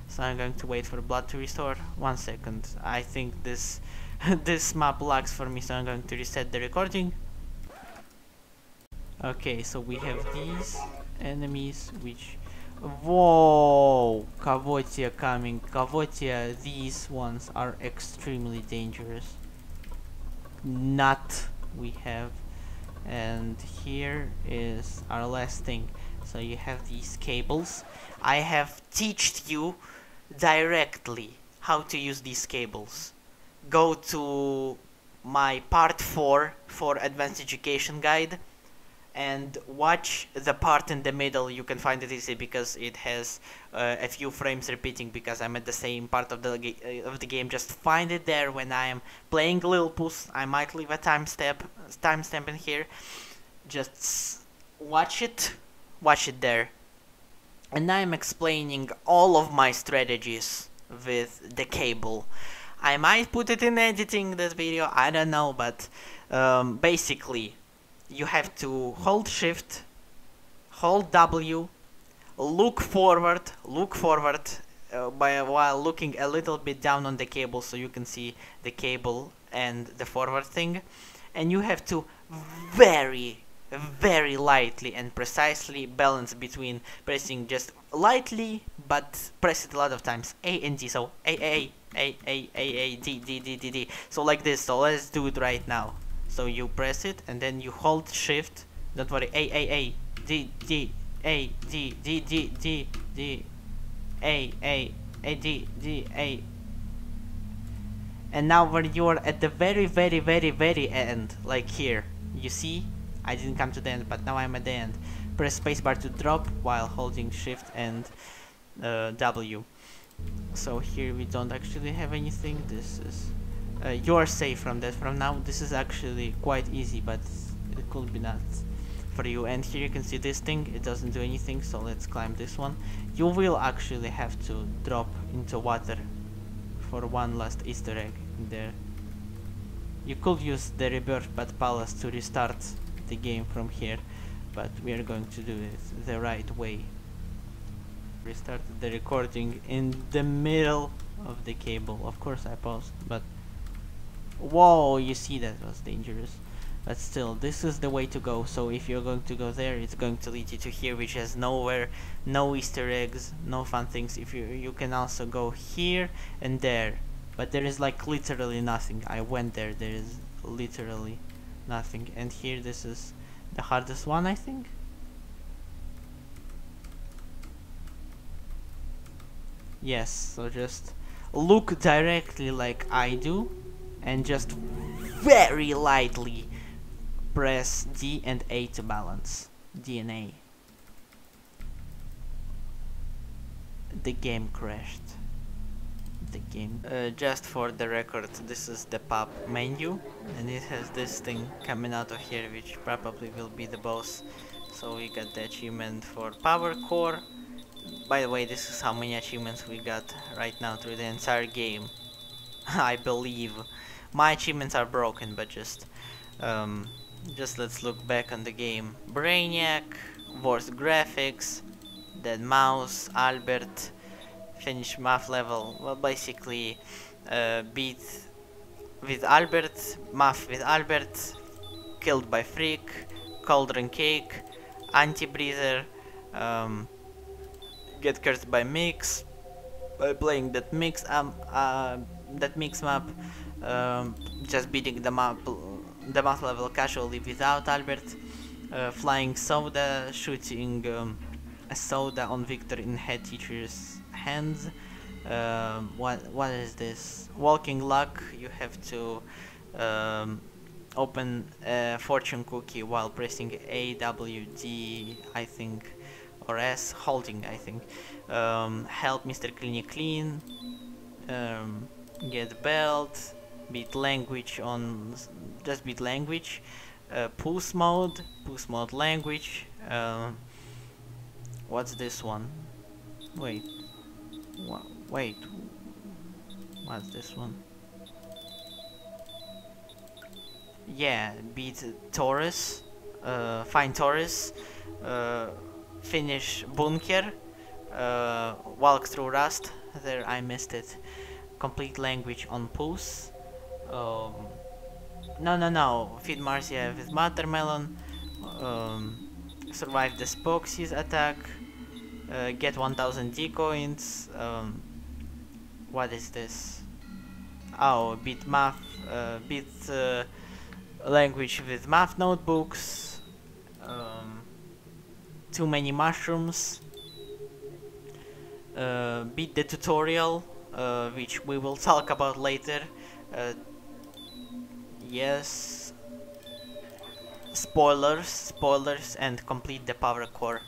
So I'm going to wait for blood to restore. 1 second. I think this this map lags for me, so I'm going to reset the recording. Okay, so we have these enemies which... Whoa! Kavotia coming. Kavotia, these ones are extremely dangerous. Nut we have. And here is our last thing. So you have these cables. I have taught you directly how to use these cables. Go to my part 4 for advanced education guide and watch the part in the middle. You can find it easy because it has a few frames repeating because I'm at the same part of the game. Just find it there when I am playing Lil Puss. I might leave a timestamp in here. Just watch it there. And I'm explaining all of my strategies with the cable. I might put it in editing, this video, I don't know, but basically you have to hold shift, hold W, look forward while looking a little bit down on the cable so you can see the cable and the forward thing, and you have to very lightly and precisely balance between pressing just lightly but press it a lot of times, A and D. So A D. So like this. So let's do it right now. So you press it and then you hold shift. Don't worry. A D D A D D D D D A D D A. And now when you are at the very end, like here, you see, I didn't come to the end, but now I'm at the end. Press spacebar to drop while holding shift and W. So here we don't actually have anything. This is you're safe from that from now. This is actually quite easy, but it could be not for you. And here you can see this thing, it doesn't do anything, so let's climb this one. You will actually have to drop into water for one last Easter egg in there. You could use the rebirth but palace to restart the game from here, but we are going to do it the right way. Restarted the recording in the middle of the cable. Of course I paused, but whoa, you see, that was dangerous. But still, this is the way to go. So if you're going to go there, it's going to lead you to here, which has nowhere, no Easter eggs, no fun things. If you can also go here and there, but there is like literally nothing. I went there, there is literally nothing. And here, this is the hardest one, I think. Yes, so just look directly like I do and just very lightly press D and A to balance. D and A. The game crashed. The game. Just for the record, this is the PAP menu, and it has this thing coming out of here, which probably will be the boss. So we got the achievement for Power Core. By the way, this is how many achievements we got right now through the entire game. I believe. My achievements are broken, but just let's look back on the game. Brainiac, worst graphics, Dead Mouse, Albert, finish math level. Well, basically, beat with Albert, math with Albert, killed by Freak, Cauldron Cake, Anti-Breather, get cursed by Mix, by playing that mix map, just beating the math level casually without Albert, flying soda, shooting a soda on Viktor in head teacher's hands. What is this? Walking luck. You have to open a fortune cookie while pressing A, W, D, I think, or S, holding, I think. Help Mr. Cleany clean. Get belt. Beat language on. Just beat language. Puss mode language. What's this one? Wait. Wait. What's this one? Yeah, beat Taurus. Find Taurus. Finish Bunker. Walk through Rust. There, I missed it. Complete language on Puss. No. Feed Marcia with Watermelon. Survive the Spoxy's attack. Get 1000 D coins. What is this? Oh, beat math. Beat language with math notebooks. Too many mushrooms. Beat the tutorial, which we will talk about later. Yes. Spoilers, and complete the power core.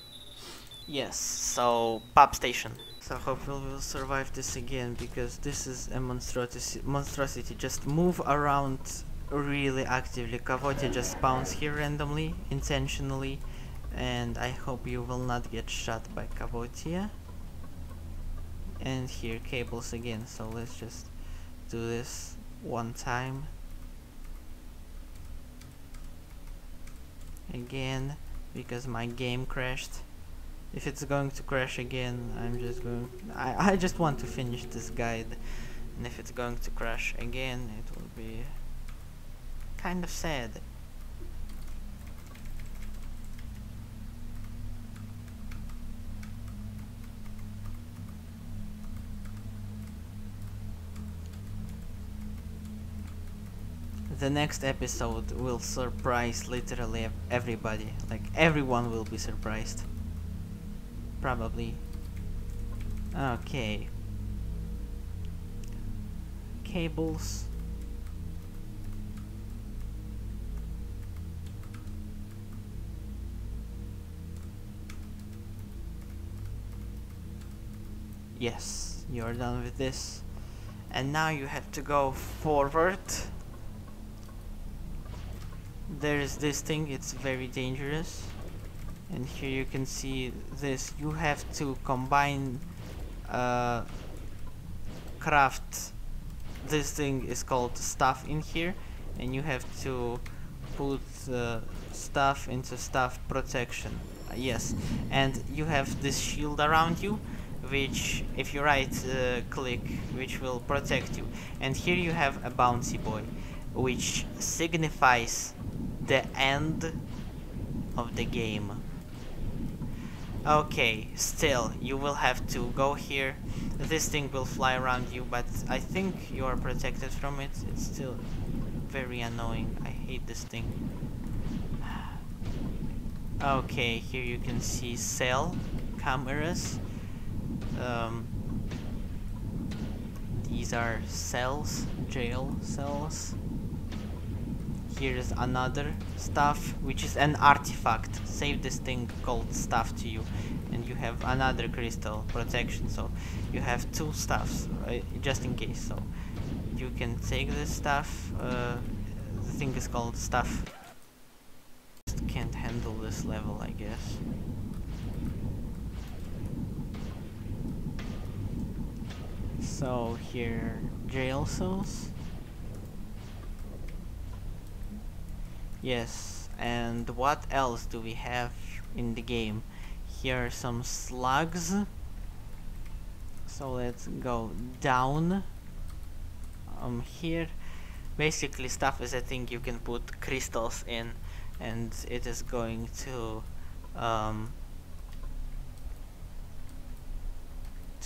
Yes, so PAP Station. So hopefully we'll survive this again, because this is a monstrosity. Just move around really actively. Kavotia just spawns here randomly, intentionally, and I hope you will not get shot by Kavotia. And here cables again, so let's just do this one time. Again, because my game crashed. If it's going to crash again, I just want to finish this guide, and if it's going to crash again, it will be kind of sad. The next episode will surprise literally everybody. Like, everyone will be surprised. Probably. Okay. Cables. Yes, you're done with this. And now you have to go forward. There's this thing, it's very dangerous. And here you can see this. You have to combine, craft. This thing is called stuff in here, and you have to put stuff into stuff protection. Yes, and you have this shield around you, which, if you right click, which will protect you. And here you have a bouncy boy, which signifies the end of the game. Okay, still, you will have to go here. This thing will fly around you, but I think you are protected from it. It's still very annoying. I hate this thing. Okay, here you can see cell cameras. These are cells, jail cells. here's another staff, which is an artifact. Save this thing called staff to you, and you have another crystal protection, so you have two staffs, just in case. So you can take this staff, the thing is called staff. Just can't handle this level, I guess. So here, jail cells. Yes, and what else do we have in the game? Here are some slugs. So let's go down. Here, basically stuff is a thing you can put crystals in, and it is going to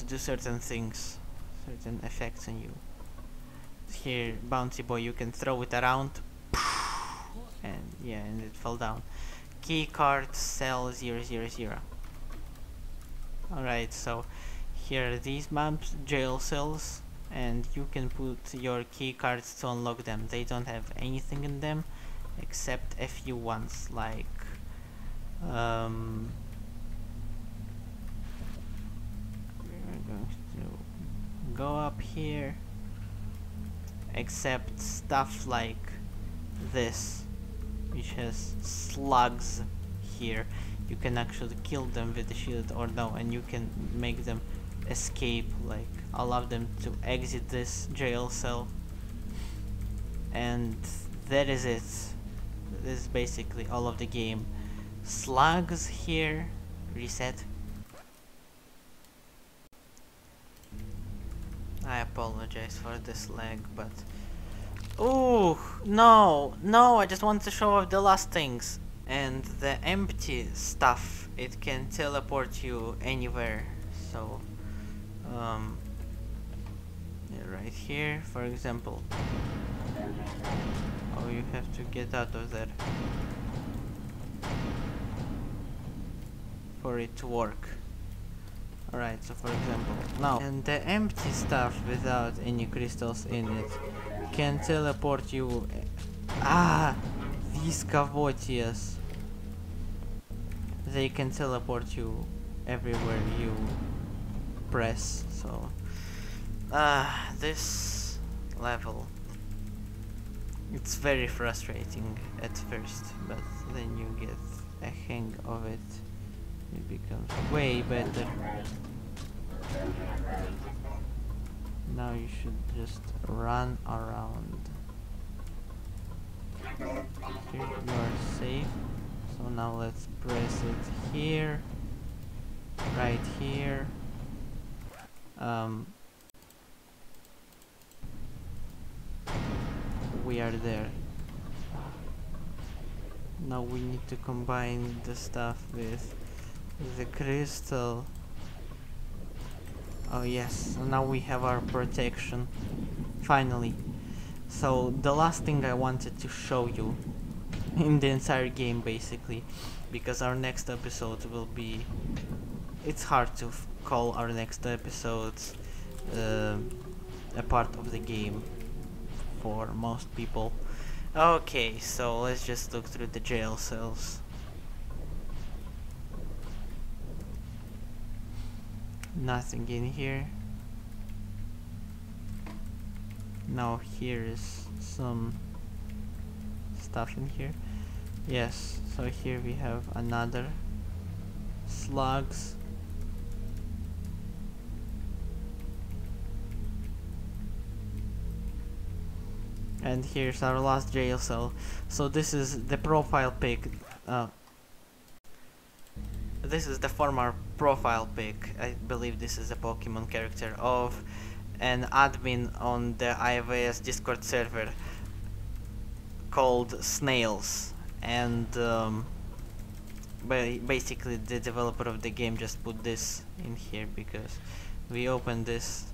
do certain things, certain effects on you. Here, bouncy boy, you can throw it around, and yeah, and it fell down. Key card cell 000. Alright, so here are these maps, jail cells, and you can put your key cards to unlock them. They don't have anything in them except a few ones, like we're going to go up here, except stuff like this, which has slugs here. You can actually kill them with the shield or no, and you can make them escape, like allow them to exit this jail cell. And that is it. This is basically all of the game. Slugs here. Reset. I apologize for this lag, but oh no, I just want to show off the last things. And the empty stuff, it can teleport you anywhere. So yeah, right here, for example. Oh, you have to get out of there for it to work. Alright, so for example, now, and the empty stuff without any crystals in it can teleport you. These cavotias, they can teleport you everywhere you press. So this level, it's very frustrating at first, but then you get a hang of it. It becomes way better. Now you should just run around. Here you are safe. So now let's press it here, right here. We are there. Now we need to combine the stuff with the crystal. Oh yes, so now we have our protection, finally. So the last thing I wanted to show you in the entire game, basically, because our next episode will be, it's hard to call our next episodes a part of the game for most people. Okay, so let's just look through the jail cells. Nothing in here. Now here is some stuff in here. Yes, so here we have another slugs. And here's our last jail cell. So this is the profile pic. This is the former profile pic. I believe this is a Pokemon character of an admin on the iOS Discord server called Snails, and basically the developer of the game just put this in here because we opened this.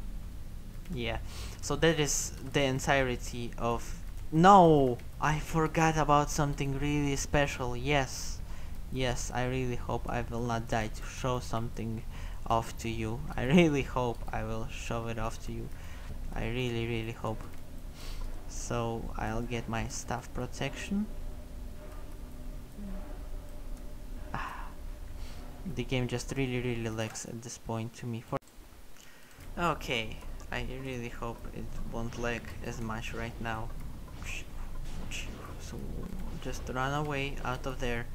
Yeah, so that is the entirety of... No! I forgot about something really special. Yes, I really hope I will not die to show something off to you. I really hope I will show it off to you. I really hope. So I'll get my staff protection. The game just really lags at this point to me. Okay, I really hope it won't lag as much right now. So just run away out of there,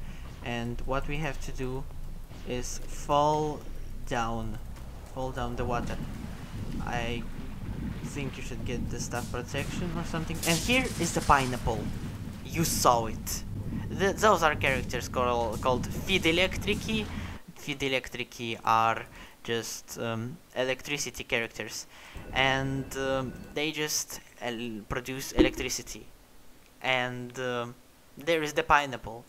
and what we have to do is fall down the water. I think you should get the staff protection or something. And here is the pineapple. You saw it. Those are characters called Feed Electrici. Feed Electrici are just electricity characters, and they just produce electricity. And there is the pineapple,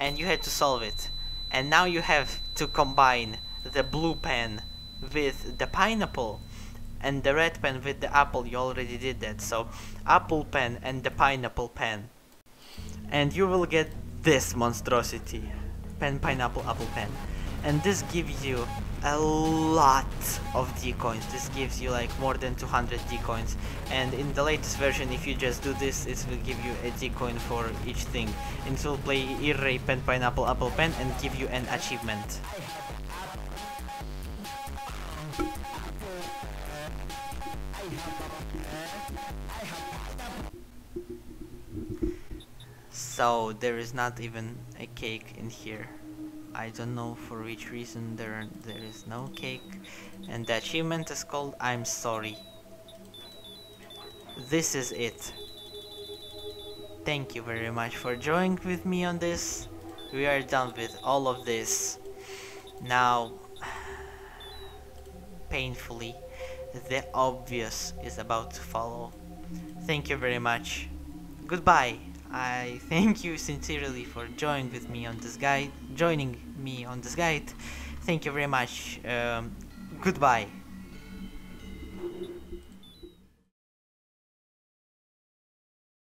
and you had to solve it. And now you have to combine the blue pen with the pineapple, and the red pen with the apple. You already did that, so apple pen and the pineapple pen, and you will get this monstrosity. Pen, pineapple, apple pen. And this gives you a lot of D-coins. This gives you like more than 200 D-coins, and in the latest version, if you just do this, it will give you a D-coin for each thing. And it will play Irray, pen, pineapple, apple pen, and give you an achievement. So there is not even a cake in here. I don't know for which reason there is no cake, and the achievement is called I'm sorry. This is it. Thank you very much for joining with me on this. We are done with all of this. Now, painfully, the obvious is about to follow. Thank you very much. Goodbye. I thank you sincerely for joining me on this guide. Thank you very much. Goodbye.